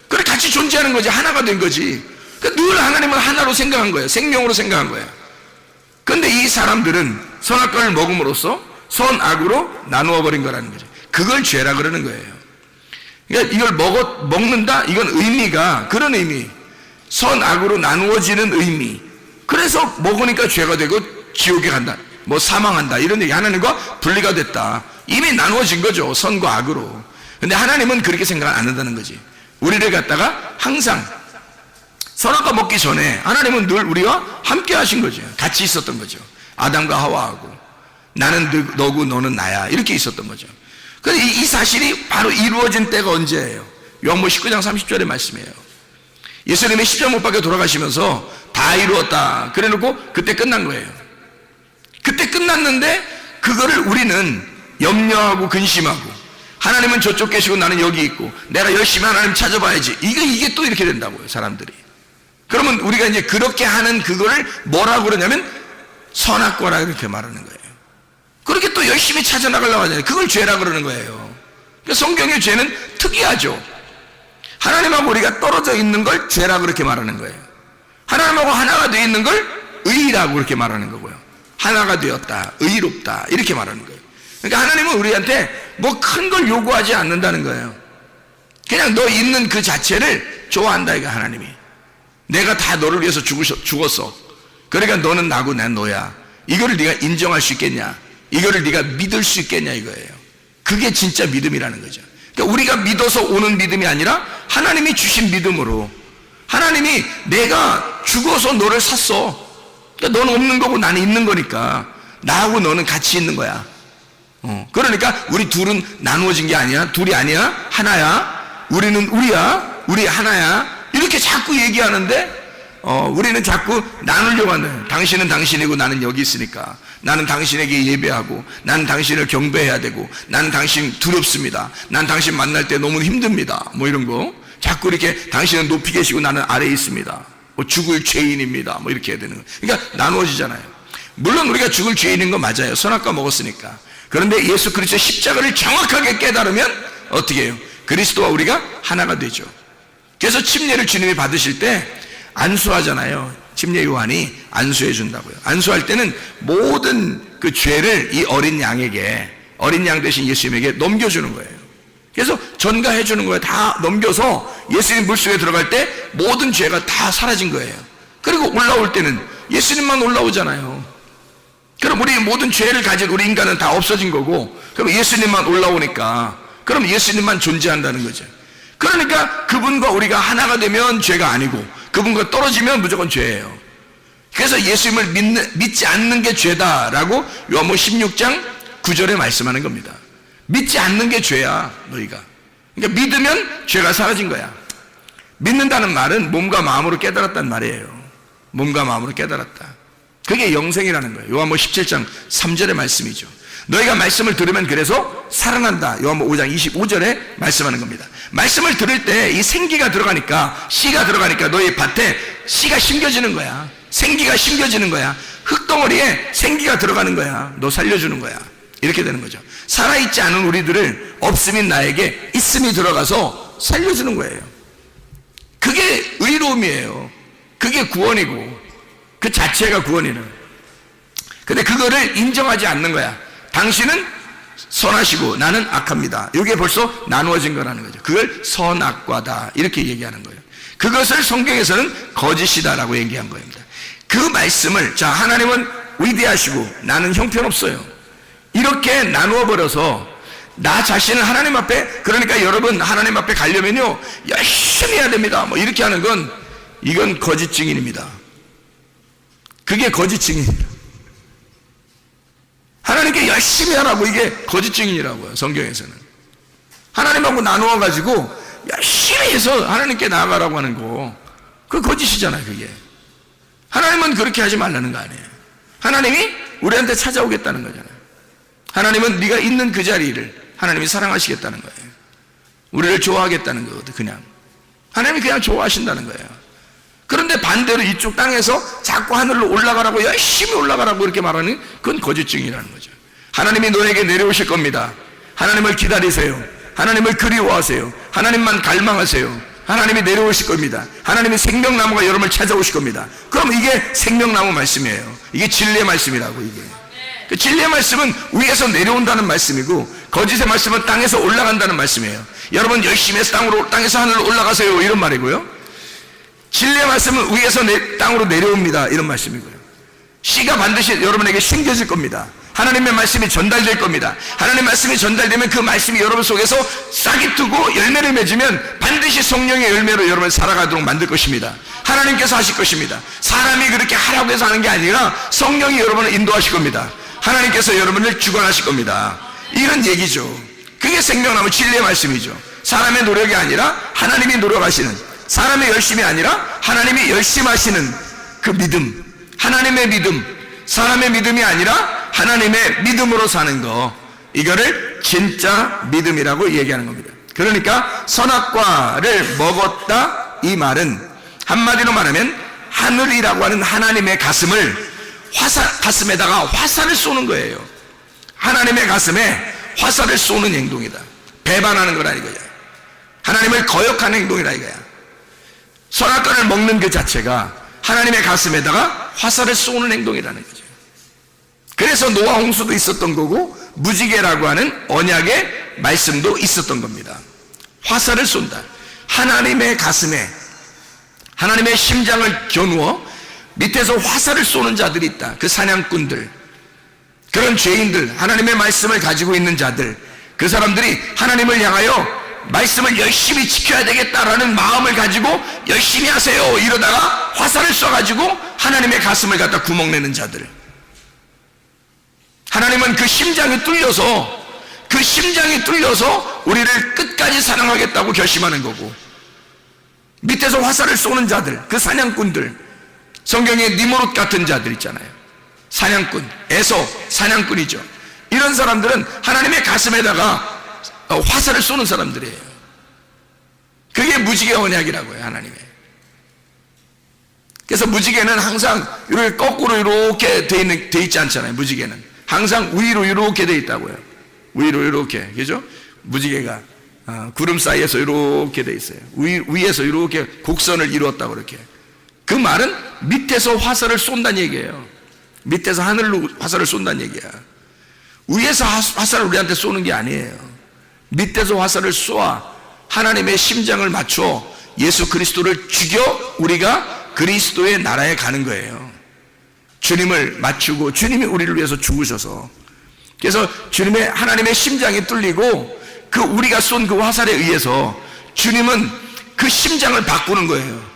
그래 같이 존재하는 거지. 하나가 된 거지. 그러니까 늘 하나님은 하나로 생각한 거예요. 생명으로 생각한 거예요. 그런데 이 사람들은 선악과를 먹음으로써 선악으로 나누어 버린 거라는 거죠. 그걸 죄라 그러는 거예요. 그러니까 이걸 먹는다, 이건 의미가 그런 의미, 선악으로 나누어지는 의미. 그래서 먹으니까 죄가 되고 지옥에 간다, 뭐 사망한다, 이런 얘기. 하나님과 분리가 됐다. 이미 나누어진 거죠, 선과 악으로. 근데 하나님은 그렇게 생각 안 한다는 거지. 우리를 갖다가 항상 선악과 먹기 전에 하나님은 늘 우리와 함께 하신 거죠. 같이 있었던 거죠. 아담과 하와하고 나는 너고 너는 나야, 이렇게 있었던 거죠. 그런데 이 사실이 바로 이루어진 때가 언제예요? 요한복음 19장 30절의 말씀이에요. 예수님이 십자가 못 박혀 돌아가시면서 다 이루었다 그래놓고 그때 끝난 거예요. 그때 끝났는데 그거를 우리는 염려하고 근심하고 하나님은 저쪽 계시고 나는 여기 있고 내가 열심히 하나님 찾아봐야지, 이게 또 이렇게 된다고요, 사람들이. 그러면 우리가 이제 그렇게 하는 그거를 뭐라고 그러냐면 선악과라 이렇게 말하는 거예요. 그렇게 또 열심히 찾아나가려고 하잖아요. 그걸 죄라 그러는 거예요. 그러니까 성경의 죄는 특이하죠. 하나님하고 우리가 떨어져 있는 걸 죄라 그렇게 말하는 거예요. 하나님하고 하나가 되어 있는 걸 의라고 그렇게 말하는 거고요. 하나가 되었다, 의롭다, 이렇게 말하는 거예요. 그러니까 하나님은 우리한테 뭐 큰 걸 요구하지 않는다는 거예요. 그냥 너 있는 그 자체를 좋아한다, 이거 하나님이. 내가 다 너를 위해서 죽었어. 그러니까 너는 나고 난 너야. 이거를 네가 인정할 수 있겠냐? 이거를 네가 믿을 수 있겠냐, 이거예요. 그게 진짜 믿음이라는 거죠. 그러니까 우리가 믿어서 오는 믿음이 아니라 하나님이 주신 믿음으로, 하나님이 내가 죽어서 너를 샀어. 그러니까 너는 없는 거고 나는 있는 거니까 나하고 너는 같이 있는 거야. 그러니까 우리 둘은 나누어진 게 아니야. 둘이 아니야. 하나야. 우리는 우리야. 우리 하나야. 이렇게 자꾸 얘기하는데 우리는 자꾸 나누려고 하는, 당신은 당신이고 나는 여기 있으니까, 나는 당신에게 예배하고, 나는 당신을 경배해야 되고, 나는 당신 두렵습니다, 난 당신 만날 때 너무 힘듭니다, 뭐 이런 거 자꾸 이렇게, 당신은 높이 계시고 나는 아래에 있습니다, 뭐 죽을 죄인입니다, 뭐 이렇게 해야 되는 거예요. 그러니까 나누어지잖아요. 물론 우리가 죽을 죄인인 거 맞아요. 선악과 먹었으니까. 그런데 예수 그리스도의 십자가를 정확하게 깨달으면 어떻게 해요? 그리스도와 우리가 하나가 되죠. 그래서 침례를 주님이 받으실 때 안수하잖아요. 침례 요한이 안수해 준다고요. 안수할 때는 모든 그 죄를 이 어린 양에게, 어린 양 대신 예수님에게 넘겨주는 거예요. 그래서 전가해 주는 거예요. 다 넘겨서 예수님 물속에 들어갈 때 모든 죄가 다 사라진 거예요. 그리고 올라올 때는 예수님만 올라오잖아요. 그럼 우리 모든 죄를 가진 우리 인간은 다 없어진 거고, 그럼 예수님만 올라오니까, 그럼 예수님만 존재한다는 거죠. 그러니까 그분과 우리가 하나가 되면 죄가 아니고, 그분과 떨어지면 무조건 죄예요. 그래서 예수님을 믿지 않는 게 죄다라고 요한복음 16장 9절에 말씀하는 겁니다. 믿지 않는 게 죄야, 너희가. 그러니까 믿으면 죄가 사라진 거야. 믿는다는 말은 몸과 마음으로 깨달았단 말이에요. 몸과 마음으로 깨달았다. 그게 영생이라는 거예요. 요한복음 17장 3절의 말씀이죠. 너희가 말씀을 들으면 그래서 살아난다. 요한복음 5장 25절에 말씀하는 겁니다. 말씀을 들을 때 이 생기가 들어가니까, 씨가 들어가니까 너희 밭에 씨가 심겨지는 거야. 생기가 심겨지는 거야. 흙덩어리에 생기가 들어가는 거야. 너 살려주는 거야. 이렇게 되는 거죠. 살아있지 않은 우리들을 없음인 나에게 있음이 들어가서 살려주는 거예요. 그게 의로움이에요. 그게 구원이고, 그 자체가 구원이는. 근데 그거를 인정하지 않는 거야. 당신은 선하시고 나는 악합니다. 이게 벌써 나누어진 거라는 거죠. 그걸 선악과다 이렇게 얘기하는 거예요. 그것을 성경에서는 거짓이다라고 얘기한 겁니다. 그 말씀을, 자, 하나님은 위대하시고 나는 형편없어요, 이렇게 나누어 버려서 나 자신을 하나님 앞에, 그러니까 여러분 하나님 앞에 가려면요 열심히 해야 됩니다, 뭐 이렇게 하는 건, 이건 거짓 증인입니다. 그게 거짓 증인이에요. 하나님께 열심히 하라고, 이게 거짓 증인이라고요. 성경에서는 하나님하고 나누어 가지고 열심히 해서 하나님께 나아가라고 하는 거, 그 거짓이잖아요. 그게 하나님은 그렇게 하지 말라는 거 아니에요. 하나님이 우리한테 찾아오겠다는 거잖아요. 하나님은 네가 있는 그 자리를 하나님이 사랑하시겠다는 거예요. 우리를 좋아하겠다는 거거든. 그냥 하나님이 그냥 좋아하신다는 거예요. 그런데 반대로 이쪽 땅에서 자꾸 하늘로 올라가라고, 열심히 올라가라고 이렇게 말하는, 그건 거짓 증인이라는 거죠. 하나님이 너에게 내려오실 겁니다. 하나님을 기다리세요. 하나님을 그리워하세요. 하나님만 갈망하세요. 하나님이 내려오실 겁니다. 하나님의 생명나무가 여러분을 찾아오실 겁니다. 그럼 이게 생명나무 말씀이에요. 이게 진리의 말씀이라고. 이게 그 진리의 말씀은 위에서 내려온다는 말씀이고, 거짓의 말씀은 땅에서 올라간다는 말씀이에요. 여러분 열심히 해서 땅에서 하늘로 올라가세요, 이런 말이고요. 진리의 말씀은 위에서 땅으로 내려옵니다, 이런 말씀이고요. 씨가 반드시 여러분에게 심겨질 겁니다. 하나님의 말씀이 전달될 겁니다. 하나님의 말씀이 전달되면 그 말씀이 여러분 속에서 싹이 트고 열매를 맺으면 반드시 성령의 열매로 여러분을 살아가도록 만들 것입니다. 하나님께서 하실 것입니다. 사람이 그렇게 하라고 해서 하는 게 아니라 성령이 여러분을 인도하실 겁니다. 하나님께서 여러분을 주관하실 겁니다. 이런 얘기죠. 그게 생명나무 진리의 말씀이죠. 사람의 노력이 아니라 하나님이 노력하시는, 사람의 열심이 아니라 하나님이 열심히 하시는 그 믿음, 하나님의 믿음, 사람의 믿음이 아니라 하나님의 믿음으로 사는 거, 이거를 진짜 믿음이라고 얘기하는 겁니다. 그러니까 선악과를 먹었다, 이 말은 한마디로 말하면 하늘이라고 하는 하나님의 가슴을 가슴에다가 화살을 쏘는 거예요. 하나님의 가슴에 화살을 쏘는 행동이다. 배반하는 거라 이거야. 하나님을 거역하는 행동이라 이거야. 선악과를 먹는 그 자체가 하나님의 가슴에다가 화살을 쏘는 행동이라는 거죠. 그래서 노아 홍수도 있었던 거고, 무지개라고 하는 언약의 말씀도 있었던 겁니다. 화살을 쏜다. 하나님의 가슴에, 하나님의 심장을 겨누어 밑에서 화살을 쏘는 자들이 있다. 그 사냥꾼들, 그런 죄인들, 하나님의 말씀을 가지고 있는 자들, 그 사람들이 하나님을 향하여 말씀을 열심히 지켜야 되겠다라는 마음을 가지고 열심히 하세요 이러다가 화살을 쏴가지고 하나님의 가슴을 갖다 구멍내는 자들, 하나님은 그 심장이 뚫려서 우리를 끝까지 사랑하겠다고 결심하는 거고, 밑에서 화살을 쏘는 자들, 그 사냥꾼들, 성경에 니무롯 같은 자들 있잖아요. 사냥꾼, 에서 사냥꾼이죠. 이런 사람들은 하나님의 가슴에다가 화살을 쏘는 사람들이에요. 그게 무지개 언약이라고요, 하나님의. 그래서 무지개는 항상 이렇게 거꾸로 이렇게 돼 있지 않잖아요. 무지개는 항상 위로 이렇게 돼 있다고요. 위로 이렇게, 그죠? 무지개가 구름 사이에서 이렇게 돼 있어요. 위에서 이렇게 곡선을 이루었다고 그렇게. 그 말은 밑에서 화살을 쏜다는 얘기예요. 밑에서 하늘로 화살을 쏜다는 얘기야. 위에서 화살을 우리한테 쏘는 게 아니에요. 밑에서 화살을 쏘아 하나님의 심장을 맞춰 예수 그리스도를 죽여 우리가 그리스도의 나라에 가는 거예요. 주님을 맞추고 주님이 우리를 위해서 죽으셔서. 그래서 주님의 하나님의 심장이 뚫리고 그 우리가 쏜 그 화살에 의해서 주님은 그 심장을 바꾸는 거예요.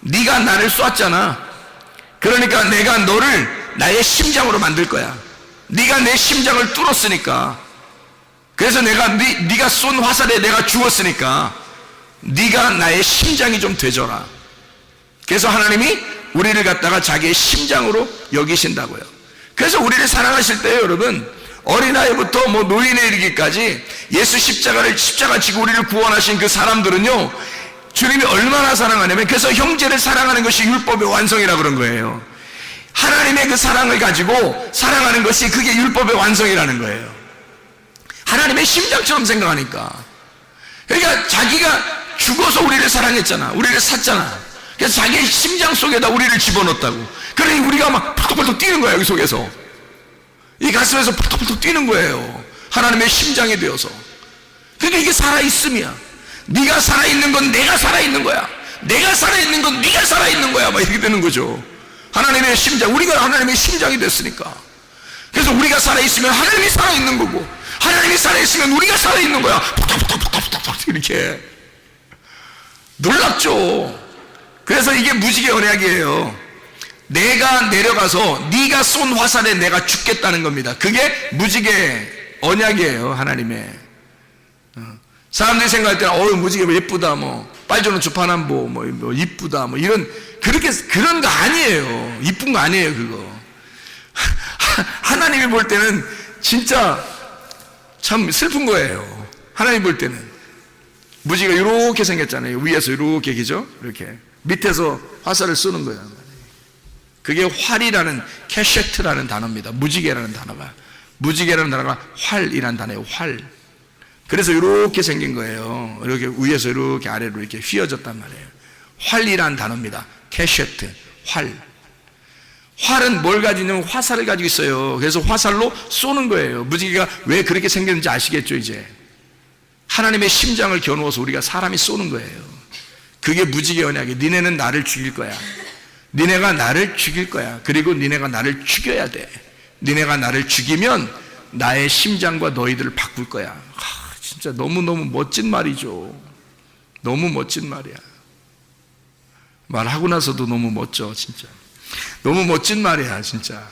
네가 나를 쐈잖아. 그러니까 내가 너를 나의 심장으로 만들 거야. 네가 내 심장을 뚫었으니까. 그래서 네가 쏜 화살에 내가 죽었으니까 네가 나의 심장이 좀 되줘라. 그래서 하나님이 우리를 갖다가 자기의 심장으로 여기신다고요. 그래서 우리를 사랑하실 때요, 여러분, 어린아이부터 노인에 이르기까지 예수 십자가 지고 우리를 구원하신 그 사람들은요, 주님이 얼마나 사랑하냐면, 그래서 형제를 사랑하는 것이 율법의 완성이라 그런 거예요. 하나님의 그 사랑을 가지고 사랑하는 것이 그게 율법의 완성이라는 거예요. 하나님의 심장처럼 생각하니까. 그러니까 자기가 죽어서 우리를 사랑했잖아. 우리를 샀잖아. 그래서 자기의 심장 속에다 우리를 집어넣었다고. 그러니 우리가 막 펄떡펄떡 뛰는 거야, 여기 속에서. 이 가슴에서 펄떡펄떡 뛰는 거예요. 하나님의 심장이 되어서. 그러니까 이게 살아있음이야. 네가 살아있는 건 내가 살아있는 거야. 내가 살아있는 건 네가 살아있는 거야. 막 이렇게 되는 거죠. 하나님의 심장, 우리가 하나님의 심장이 됐으니까. 그래서 우리가 살아있으면 하나님이 살아있는 거고, 하나님이 살아있으면 우리가 살아있는 거야. 푹푹푹푹푹 이렇게. 놀랍죠. 그래서 이게 무지개 언약이에요. 내가 내려가서 네가 쏜 화살에 내가 죽겠다는 겁니다. 그게 무지개 언약이에요, 하나님의. 사람들이 생각할 때는 무지개 예쁘다, 빨주노 주파남보 이쁘다, 이런 그런 거 아니에요. 이쁜 거 아니에요, 그거. 하나님이 볼 때는 진짜 참 슬픈 거예요. 하나님 볼 때는 무지개가 이렇게 생겼잖아요. 위에서 이렇게, 그죠? 이렇게 밑에서 화살을 쏘는 거예요. 그게 활이라는, 캐셰트라는 단어입니다. 무지개라는 단어가 활이라는 단어예요. 활. 그래서 이렇게 생긴 거예요. 이렇게 위에서 이렇게 아래로 이렇게 휘어졌단 말이에요. 활이라는 단어입니다. 캐셰트, 활. 활은 뭘 가지고 있냐면 화살을 가지고 있어요. 그래서 화살로 쏘는 거예요. 무지개가 왜 그렇게 생겼는지 아시겠죠, 이제? 하나님의 심장을 겨누어서 우리가 사람이 쏘는 거예요. 그게 무지개 언약이에요. 니네는 나를 죽일 거야. 니네가 나를 죽일 거야. 그리고 니네가 나를 죽여야 돼. 니네가 나를 죽이면 나의 심장과 너희들을 바꿀 거야. 진짜 너무너무 멋진 말이죠. 너무 멋진 말이야. 말하고 나서도 너무 멋져, 진짜. 너무 멋진 말이야, 진짜.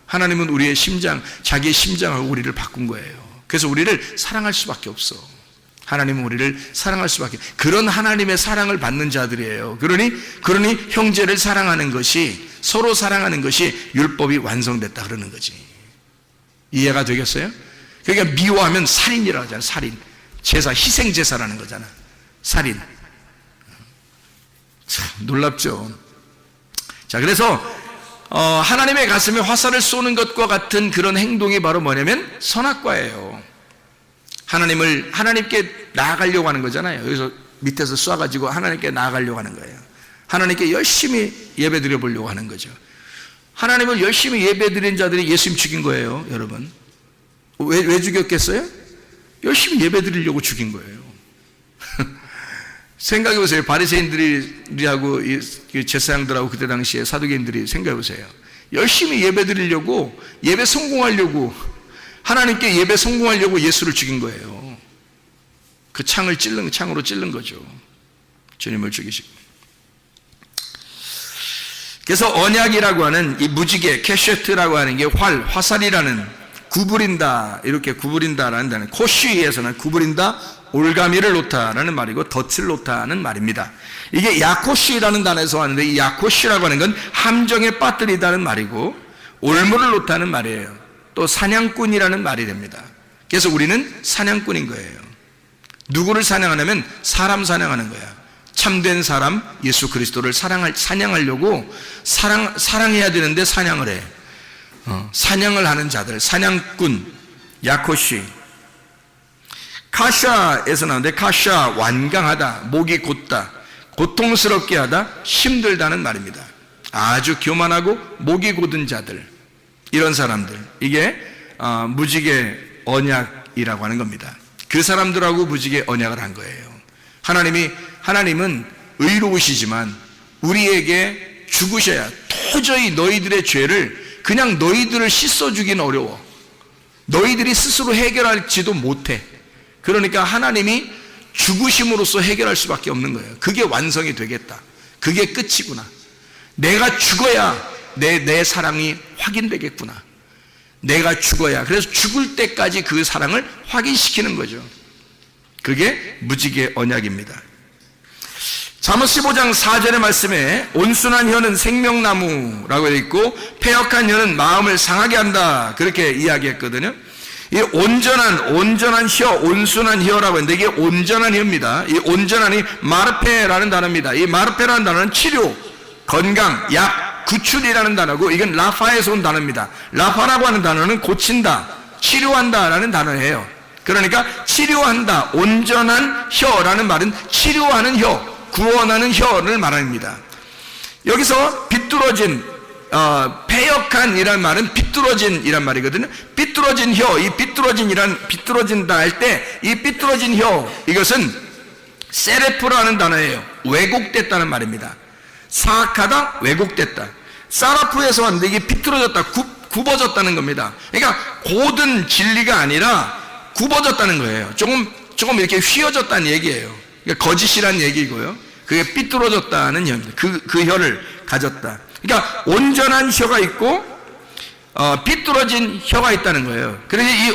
하나님은 우리의 심장, 자기의 심장하고 우리를 바꾼 거예요. 그래서 우리를 사랑할 수밖에 없어. 하나님은 우리를 사랑할 수밖에. 그런 하나님의 사랑을 받는 자들이에요. 그러니 형제를 사랑하는 것이, 서로 사랑하는 것이 율법이 완성됐다 그러는 거지. 이해가 되겠어요? 그러니까 미워하면 살인이라고 하잖아. 살인. 제사, 희생제사라는 거잖아. 살인. 참 놀랍죠. 자, 그래서 하나님의 가슴에 화살을 쏘는 것과 같은 그런 행동이 바로 뭐냐면 선악과예요. 하나님께 나아가려고 하는 거잖아요. 여기서 밑에서 쏴가지고 하나님께 나아가려고 하는 거예요. 하나님께 열심히 예배 드려보려고 하는 거죠. 하나님을 열심히 예배 드린 자들이 예수님 죽인 거예요, 여러분. 왜 죽였겠어요? 열심히 예배 드리려고 죽인 거예요. 생각해 보세요. 바리새인들하고 제사장들하고 그때 당시에 사두개인들이 생각해 보세요. 열심히 예배 드리려고, 예배 성공하려고, 하나님께 예배 성공하려고 예수를 죽인 거예요. 그 창으로 찔른 거죠. 주님을 죽이시고. 그래서 언약이라고 하는 이 무지개, 캐셰트라고 하는 게 화살이라는 구부린다, 이렇게 구부린다라는 단어, 코쉬에서는 구부린다, 올가미를 놓다라는 말이고 덫을 놓다는 말입니다. 이게 야코쉬라는 단어에서 왔는데, 이 야코쉬라고 하는 건 함정에 빠뜨리다는 말이고 올무를 놓다는 말이에요. 또 사냥꾼이라는 말이 됩니다. 그래서 우리는 사냥꾼인 거예요. 누구를 사냥하냐면 사람 사냥하는 거야. 참된 사람 예수 그리스도를 사냥하려고 사랑해야 되는데 사냥을 해. 사냥을 하는 자들, 사냥꾼, 야코시. 카샤에서 나오는데, 카샤 완강하다, 목이 곧다, 고통스럽게 하다, 힘들다는 말입니다. 아주 교만하고 목이 곧은 자들, 이런 사람들, 이게 무지개 언약이라고 하는 겁니다. 그 사람들하고 무지개 언약을 한 거예요. 하나님은 의로우시지만 우리에게 죽으셔야, 도저히 너희들의 죄를 그냥 너희들을 씻어주기는 어려워. 너희들이 스스로 해결할지도 못해. 그러니까 하나님이 죽으심으로써 해결할 수밖에 없는 거예요. 그게 완성이 되겠다. 그게 끝이구나. 내가 죽어야 내 사랑이 확인되겠구나. 내가 죽어야. 그래서 죽을 때까지 그 사랑을 확인시키는 거죠. 그게 무지개 언약입니다. 잠언 15장 4절의 말씀에 온순한 혀는 생명나무라고 되어 있고 패역한 혀는 마음을 상하게 한다, 그렇게 이야기했거든요. 이 온전한 혀, 온순한 혀라고 했는데, 이게 온전한 혀입니다. 이 온전한이 마르페라는 단어입니다. 이 마르페라는 단어는 치료, 건강, 약, 구출이라는 단어고, 이건 라파에서 온 단어입니다. 라파라고 하는 단어는 고친다, 치료한다라는 단어예요. 그러니까 치료한다, 온전한 혀라는 말은 치료하는 혀, 구원하는 혀를 말합니다. 여기서 비뚤어진, 패역한이란 말은 비뚤어진이란 말이거든요. 비뚤어진 혀, 이 비뚤어진다 할 때 이 비뚤어진 혀, 이것은 세레프라는 단어예요. 왜곡됐다는 말입니다. 사악하다, 왜곡됐다. 사라프에서 왔는데 이게 비뚤어졌다, 굽어졌다는 겁니다. 그러니까 고든 진리가 아니라 굽어졌다는 거예요. 조금 이렇게 휘어졌다는 얘기예요. 그러니까 거짓이라는 얘기고요. 그게 삐뚤어졌다는 혀입니다. 그 혀를 가졌다. 그러니까 온전한 혀가 있고 삐뚤어진 혀가 있다는 거예요. 그래서 이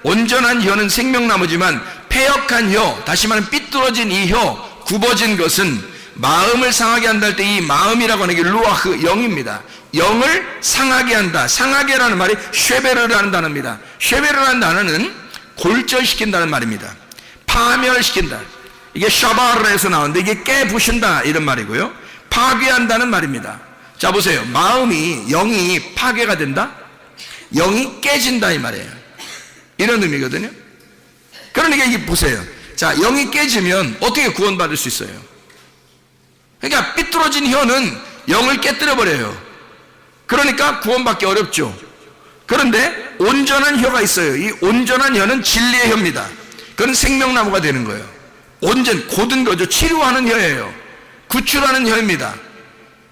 온전한 혀는 생명나무지만 패역한 혀, 다시 말하면 삐뚤어진 이 혀, 굽어진 것은 마음을 상하게 한다 할 때 이 마음이라고 하는 게 루아흐, 영입니다. 영을 상하게 한다. 상하게라는 말이 쉐베르라는 단어입니다. 쉐베르라는 단어는 골절시킨다는 말입니다. 파멸시킨다. 이게 샤바르에서 나오는데 이게 깨부신다 이런 말이고요. 파괴한다는 말입니다. 자 보세요. 영이 파괴가 된다? 영이 깨진다 이 말이에요. 이런 의미거든요. 그러니까 이게 보세요. 자, 영이 깨지면 어떻게 구원받을 수 있어요? 그러니까 삐뚤어진 혀는 영을 깨뜨려버려요. 그러니까 구원받기 어렵죠. 그런데 온전한 혀가 있어요. 이 온전한 혀는 진리의 혀입니다. 그건 생명나무가 되는 거예요. 고든 거죠. 치료하는 혀예요. 구출하는 혀입니다.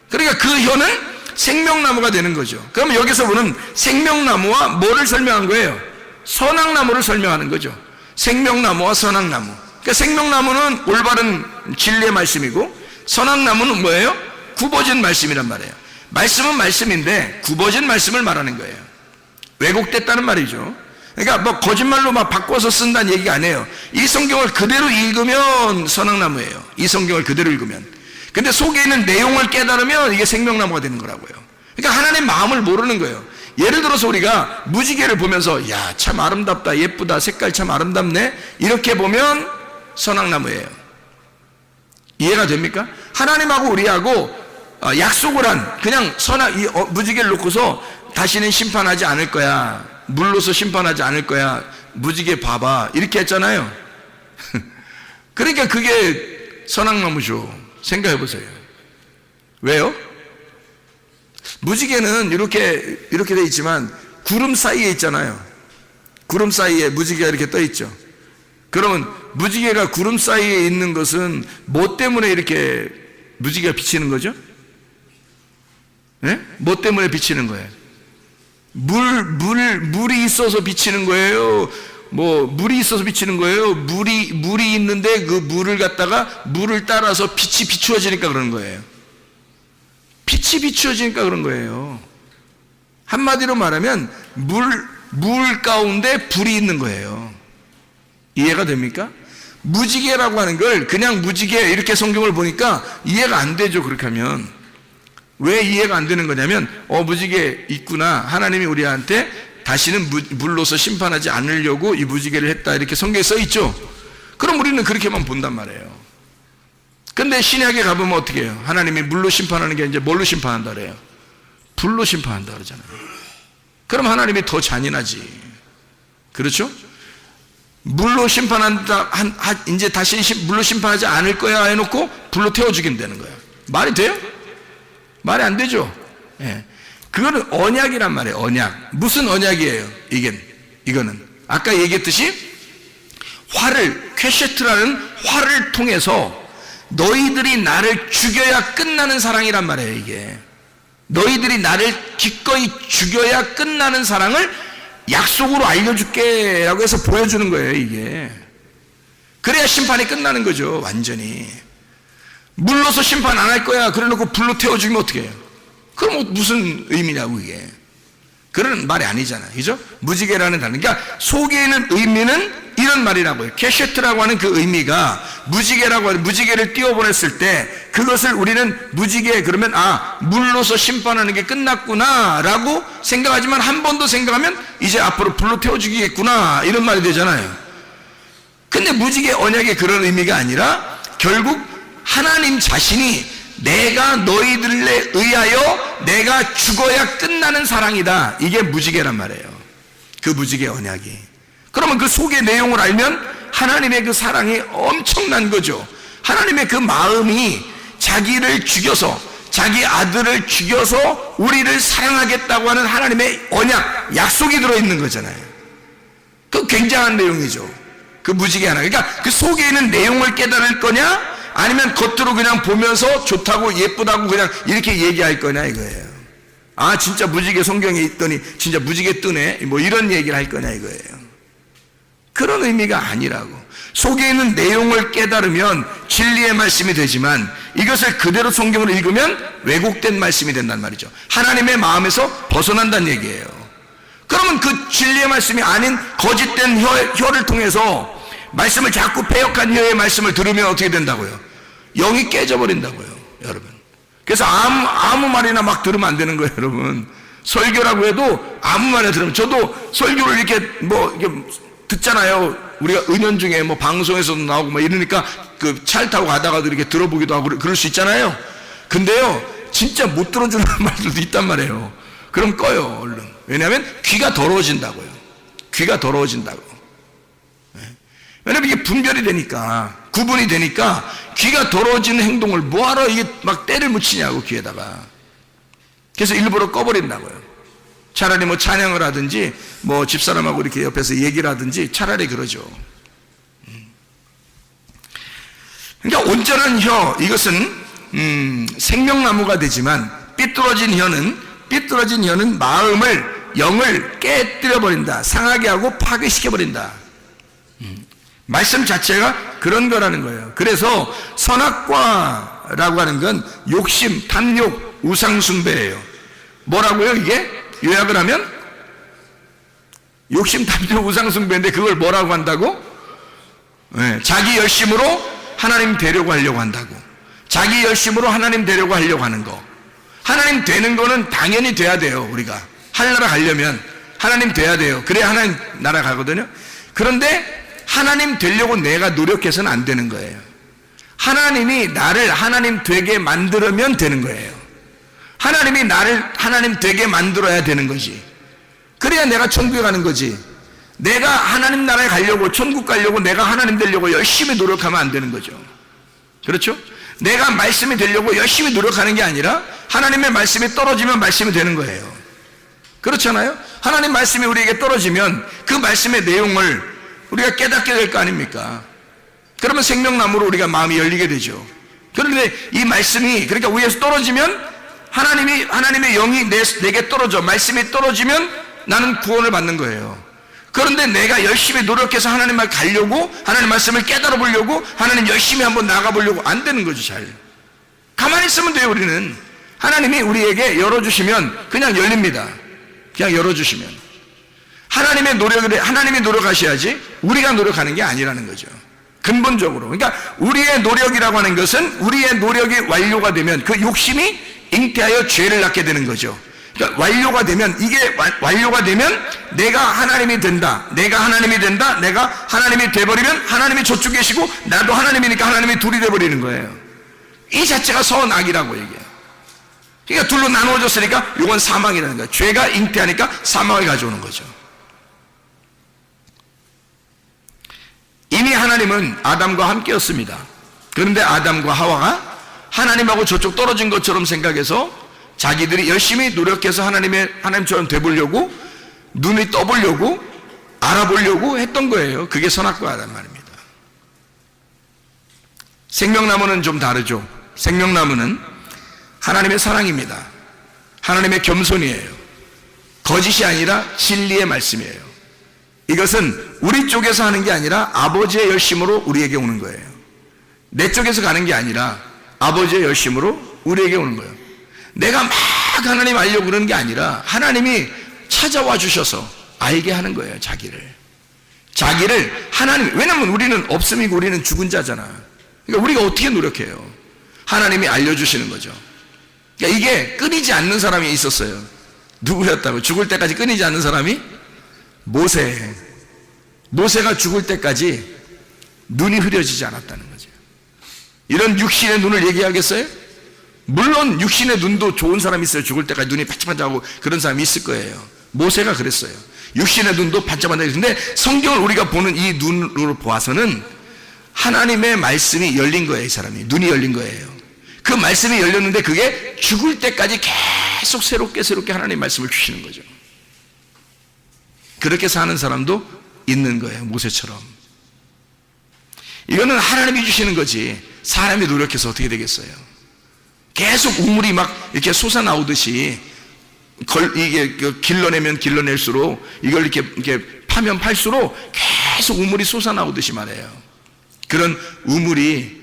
그러니까 그 혀는 생명나무가 되는 거죠. 그럼 여기서 보는 생명나무와 뭐를 설명한 거예요? 선악나무를 설명하는 거죠. 생명나무와 선악나무. 그러니까 생명나무는 올바른 진리의 말씀이고, 선악나무는 뭐예요? 굽어진 말씀이란 말이에요. 말씀은 말씀인데 굽어진 말씀을 말하는 거예요. 왜곡됐다는 말이죠. 그러니까 뭐 거짓말로 막 바꿔서 쓴다는 얘기가 아니에요. 이 성경을 그대로 읽으면 선악나무예요. 이 성경을 그대로 읽으면. 근데 속에 있는 내용을 깨달으면 이게 생명나무가 되는 거라고요. 그러니까 하나님 마음을 모르는 거예요. 예를 들어서 우리가 무지개를 보면서 야, 참 아름답다, 예쁘다, 색깔 참 아름답네, 이렇게 보면 선악나무예요. 이해가 됩니까? 하나님하고 우리하고 약속을 한, 그냥 무지개를 놓고서 다시는 심판하지 않을 거야, 물로서 심판하지 않을 거야, 무지개 봐봐, 이렇게 했잖아요. 그러니까 그게 선악나무죠. 생각해 보세요. 왜요? 무지개는 이렇게 돼 있지만 구름 사이에 있잖아요. 구름 사이에 무지개가 이렇게 떠 있죠. 그러면 무지개가 구름 사이에 있는 것은 뭐 때문에 이렇게 무지개가 비치는 거죠? 네? 뭐 때문에 비치는 거예요? 물이 있어서 비치는 거예요? 물이 있어서 비치는 거예요? 물이 있는데 그 물을 갖다가 물을 따라서 빛이 비추어지니까 그런 거예요. 빛이 비추어지니까 그런 거예요. 한마디로 말하면 물 가운데 불이 있는 거예요. 이해가 됩니까? 무지개라고 하는 걸 그냥 무지개 이렇게 성경을 보니까 이해가 안 되죠. 그렇게 하면 왜 이해가 안 되는 거냐면 무지개 있구나, 하나님이 우리한테 다시는 물로서 심판하지 않으려고 이 무지개를 했다, 이렇게 성경에 써 있죠. 그럼 우리는 그렇게만 본단 말이에요. 근데 신약에 가보면 어떻게 해요? 하나님이 물로 심판하는 게 이제 뭘로 심판한다 그래요? 불로 심판한다 그러잖아요. 그럼 하나님이 더 잔인하지. 그렇죠? 물로 심판한다, 이제 다시 물로 심판하지 않을 거야 해놓고 불로 태워 죽인다는 거예요. 말이 돼요? 말이 안 되죠. 예. 그거는 언약이란 말이에요. 언약. 무슨 언약이에요? 이거는 아까 얘기했듯이 활을, 퀘셰트라는 활을 통해서 너희들이 나를 죽여야 끝나는 사랑이란 말이에요. 이게 너희들이 나를 기꺼이 죽여야 끝나는 사랑을 약속으로 알려줄게 라고 해서 보여주는 거예요. 이게 그래야 심판이 끝나는 거죠. 완전히. 물로서 심판 안 할 거야 그래 놓고 불로 태워 죽이면 어떻게 해요? 그럼 무슨 의미냐고. 이게 그런 말이 아니잖아요. 그죠? 무지개라는 단어, 그러니까 속에 있는 의미는 이런 말이라고요. 케셰트라고 하는 그 의미가 무지개라고 하는, 무지개를 띄워보냈을 때 그것을 우리는 무지개 그러면 물로서 심판하는 게 끝났구나 라고 생각하지만 한 번 더 생각하면 이제 앞으로 불로 태워 죽이겠구나 이런 말이 되잖아요. 근데 무지개 언약의 그런 의미가 아니라 결국 하나님 자신이 내가 너희들에 의하여 내가 죽어야 끝나는 사랑이다, 이게 무지개란 말이에요. 그 무지개 언약이. 그러면 그 속의 내용을 알면 하나님의 그 사랑이 엄청난 거죠. 하나님의 그 마음이 자기를 죽여서, 자기 아들을 죽여서 우리를 사랑하겠다고 하는 하나님의 언약, 약속이 들어있는 거잖아요. 그 굉장한 내용이죠. 그 무지개 하나. 그러니까 그 속에 있는 내용을 깨달을 거냐, 아니면 겉으로 그냥 보면서 좋다고 예쁘다고 그냥 이렇게 얘기할 거냐 이거예요. 진짜 무지개 성경에 있더니 진짜 무지개 뜨네, 뭐 이런 얘기를 할 거냐 이거예요. 그런 의미가 아니라고. 속에 있는 내용을 깨달으면 진리의 말씀이 되지만 이것을 그대로 성경을 읽으면 왜곡된 말씀이 된단 말이죠. 하나님의 마음에서 벗어난다는 얘기예요. 그러면 그 진리의 말씀이 아닌 거짓된 혀를 통해서 말씀을 자꾸 패역한 혀의 말씀을 들으면 어떻게 된다고요? 영이 깨져버린다고요, 여러분. 그래서 아무 말이나 막 들으면 안 되는 거예요, 여러분. 설교라고 해도 아무 말이나 들으면, 저도 설교를 이렇게 듣잖아요. 우리가 은연중에 방송에서도 나오고 이러니까 그 차를 타고 가다가도 이렇게 들어보기도 하고 그럴 수 있잖아요. 근데요, 진짜 못 들어주는 말들도 있단 말이에요. 그럼 꺼요, 얼른. 왜냐하면 귀가 더러워진다고요. 귀가 더러워진다고. 왜냐면 이게 분별이 되니까, 구분이 되니까 귀가 더러워지는 행동을 뭐하러 이게 막 때를 묻히냐고, 귀에다가. 그래서 일부러 꺼버린다고요. 차라리 찬양을 하든지 집사람하고 이렇게 옆에서 얘기를 하든지 차라리 그러죠. 그러니까 온전한 혀, 이것은 생명나무가 되지만 삐뚤어진 혀는 마음을, 영을 깨뜨려버린다, 상하게 하고 파괴시켜버린다. 말씀 자체가 그런 거라는 거예요. 그래서 선악과라고 하는 건 욕심, 탐욕, 우상숭배예요. 뭐라고요 이게? 요약을 하면 욕심, 탐욕, 우상숭배인데 그걸 뭐라고 한다고? 자기 열심으로 하나님 되려고 하려고 한다고. 자기 열심으로 하나님 되려고 하려고 하는 거. 하나님 되는 거는 당연히 돼야 돼요. 우리가 하늘나라 가려면 하나님 돼야 돼요. 그래야 하나님 나라 가거든요. 그런데 하나님 되려고 내가 노력해서는 안 되는 거예요. 하나님이 나를 하나님 되게 만들면 되는 거예요. 하나님이 나를 하나님 되게 만들어야 되는 거지. 그래야 내가 천국에 가는 거지. 내가 하나님 나라에 가려고, 천국 가려고 내가 하나님 되려고 열심히 노력하면 안 되는 거죠. 그렇죠? 내가 말씀이 되려고 열심히 노력하는 게 아니라 하나님의 말씀이 떨어지면 말씀이 되는 거예요. 그렇잖아요? 하나님 말씀이 우리에게 떨어지면 그 말씀의 내용을 우리가 깨닫게 될 거 아닙니까? 그러면 생명나무로 우리가 마음이 열리게 되죠. 그런데 이 말씀이, 그러니까 위에서 떨어지면 하나님의 영이 내게 떨어져, 말씀이 떨어지면 나는 구원을 받는 거예요. 그런데 내가 열심히 노력해서 하나님 말 가려고, 하나님 말씀을 깨달아 보려고, 하나님 열심히 한번 나가 보려고 안 되는 거죠. 잘 가만히 있으면 돼요. 우리는 하나님이 우리에게 열어주시면 그냥 열립니다. 그냥 열어주시면. 하나님의 노력을, 하나님이 노력하셔야지 우리가 노력하는 게 아니라는 거죠. 근본적으로. 그러니까 우리의 노력이라고 하는 것은 우리의 노력이 완료가 되면 그 욕심이 잉태하여 죄를 낳게 되는 거죠. 그러니까 완료가 되면, 이게 완료가 되면 내가 하나님이 된다. 내가 하나님이 된다. 내가 하나님이 돼버리면 하나님이 저쪽 계시고 나도 하나님이니까 하나님이 둘이 돼버리는 거예요. 이 자체가 선악이라고 얘기해요. 그러니까 둘로 나누어졌으니까 이건 사망이라는 거예요. 죄가 잉태하니까 사망을 가져오는 거죠. 이미 하나님은 아담과 함께였습니다. 그런데 아담과 하와가 하나님하고 저쪽 떨어진 것처럼 생각해서 자기들이 열심히 노력해서 하나님처럼 돼보려고, 눈이 떠보려고, 알아보려고 했던 거예요. 그게 선악과란 말입니다. 생명나무는 좀 다르죠. 생명나무는 하나님의 사랑입니다. 하나님의 겸손이에요. 거짓이 아니라 진리의 말씀이에요. 이것은 우리 쪽에서 하는 게 아니라 아버지의 열심으로 우리에게 오는 거예요. 내 쪽에서 가는 게 아니라 아버지의 열심으로 우리에게 오는 거예요. 내가 막 하나님 알려고 그러는 게 아니라 하나님이 찾아와 주셔서 알게 하는 거예요. 자기를 하나님, 왜냐면 우리는 없음이고 우리는 죽은 자잖아. 그러니까 우리가 어떻게 노력해요? 하나님이 알려주시는 거죠. 그러니까 이게 끊이지 않는 사람이 있었어요. 누구였다고? 죽을 때까지 끊이지 않는 사람이 모세가 죽을 때까지 눈이 흐려지지 않았다는 거죠. 이런 육신의 눈을 얘기하겠어요? 물론 육신의 눈도 좋은 사람이 있어요. 죽을 때까지 눈이 반짝반짝하고 그런 사람이 있을 거예요. 모세가 그랬어요. 육신의 눈도 반짝반짝했는데 성경을 우리가 보는 이 눈으로 보아서는 하나님의 말씀이 열린 거예요. 이 사람이 눈이 열린 거예요. 그 말씀이 열렸는데 그게 죽을 때까지 계속 새롭게 하나님의 말씀을 주시는 거죠. 그렇게 사는 사람도 있는 거예요. 모세처럼. 이거는 하나님이 주시는 거지 사람이 노력해서 어떻게 되겠어요? 계속 우물이 막 이렇게 솟아나오듯이 이게 길러내면 길러낼수록 이걸 이렇게 파면 팔수록 계속 우물이 솟아나오듯이 말해요. 그런 우물이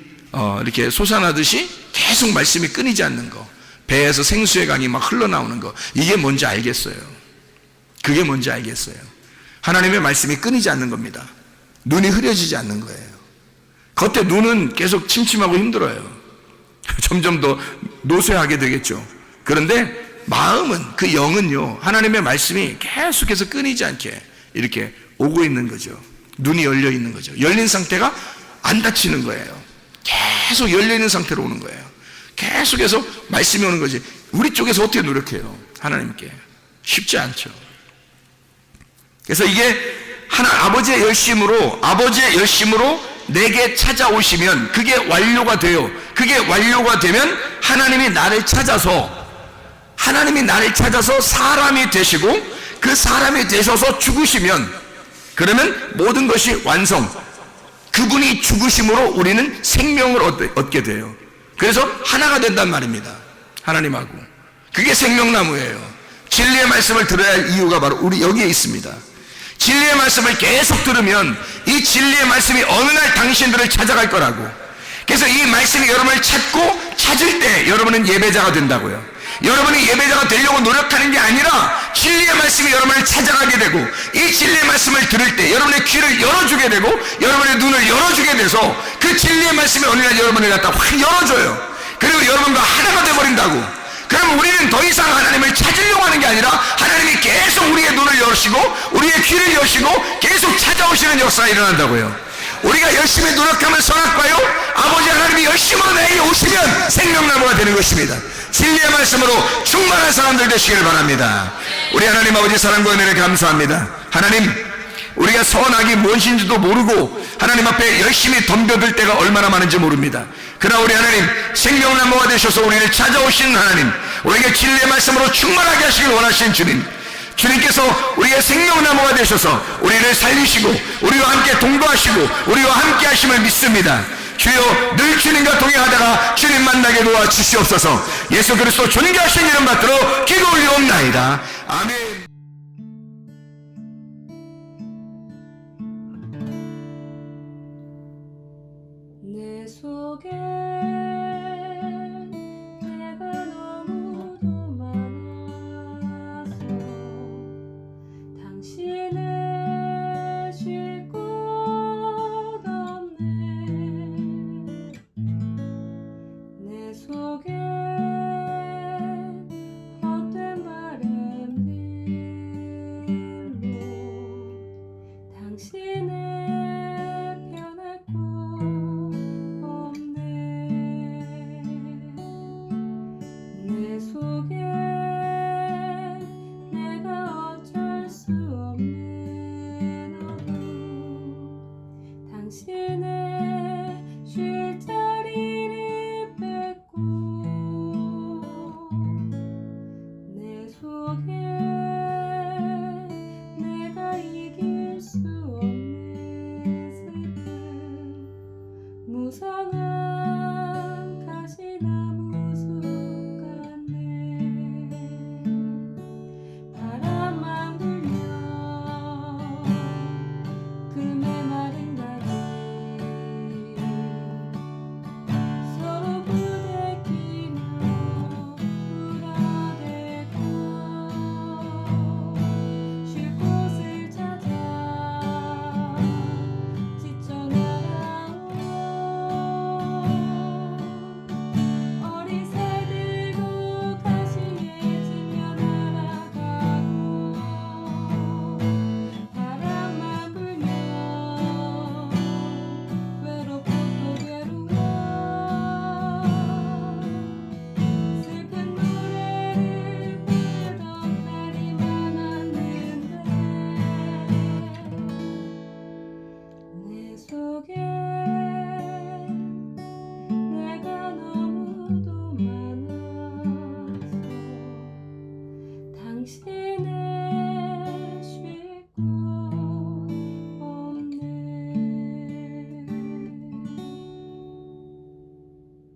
이렇게 솟아나듯이 계속 말씀이 끊이지 않는 거, 배에서 생수의 강이 막 흘러나오는 거, 이게 뭔지 알겠어요? 그게 뭔지 알겠어요? 하나님의 말씀이 끊이지 않는 겁니다. 눈이 흐려지지 않는 거예요. 겉에 눈은 계속 침침하고 힘들어요. 점점 더 노쇠하게 되겠죠. 그런데 마음은, 그 영은요, 하나님의 말씀이 계속해서 끊이지 않게 이렇게 오고 있는 거죠. 눈이 열려 있는 거죠. 열린 상태가 안 닫히는 거예요. 계속 열려 있는 상태로 오는 거예요. 계속해서 말씀이 오는 거지. 우리 쪽에서 어떻게 노력해요? 하나님께. 쉽지 않죠. 그래서 이게 아버지의 열심으로 내게 찾아오시면 그게 완료가 돼요. 그게 완료가 되면 하나님이 나를 찾아서 사람이 되시고, 그 사람이 되셔서 죽으시면, 그러면 모든 것이 완성. 그분이 죽으심으로 우리는 생명을 얻게 돼요. 그래서 하나가 된단 말입니다. 하나님하고. 그게 생명나무예요. 진리의 말씀을 들어야 할 이유가 바로 우리 여기에 있습니다. 진리의 말씀을 계속 들으면 이 진리의 말씀이 어느 날 당신들을 찾아갈 거라고. 그래서 이 말씀이 여러분을 찾을 때 여러분은 예배자가 된다고요. 여러분이 예배자가 되려고 노력하는 게 아니라 진리의 말씀이 여러분을 찾아가게 되고, 이 진리의 말씀을 들을 때 여러분의 귀를 열어주게 되고 여러분의 눈을 열어주게 돼서 그 진리의 말씀이 어느 날 여러분을 갖다 확 열어줘요. 그리고 여러분과 하나가 돼버린다고. 그럼 우리는 더 이상 하나님을 찾으려고 하는 게 아니라 하나님이 계속 우리의 눈을 여시고 우리의 귀를 여시고 계속 찾아오시는 역사가 일어난다고요. 우리가 열심히 노력하면 선악과요, 아버지 하나님이 열심으로 내게 오시면 생명나무가 되는 것입니다. 진리의 말씀으로 충만한 사람들 되시기를 바랍니다. 우리 하나님 아버지 사랑과 은혜를 감사합니다. 하나님, 우리가 선악이 무엇인지도 모르고 하나님 앞에 열심히 덤벼들 때가 얼마나 많은지 모릅니다. 그러나 우리 하나님, 생명나무가 되셔서 우리를 찾아오시는 하나님, 우리에게 진리의 말씀으로 충만하게 하시길 원하시는 주님, 주님께서 우리의 생명나무가 되셔서 우리를 살리시고 우리와 함께 동거하시고 우리와 함께 하심을 믿습니다. 주여, 늘 주님과 동행하다가 주님 만나게 도와 주시옵소서. 예수 그리스도 존귀하신 이름 받들어 기도 올리옵나이다. 아멘.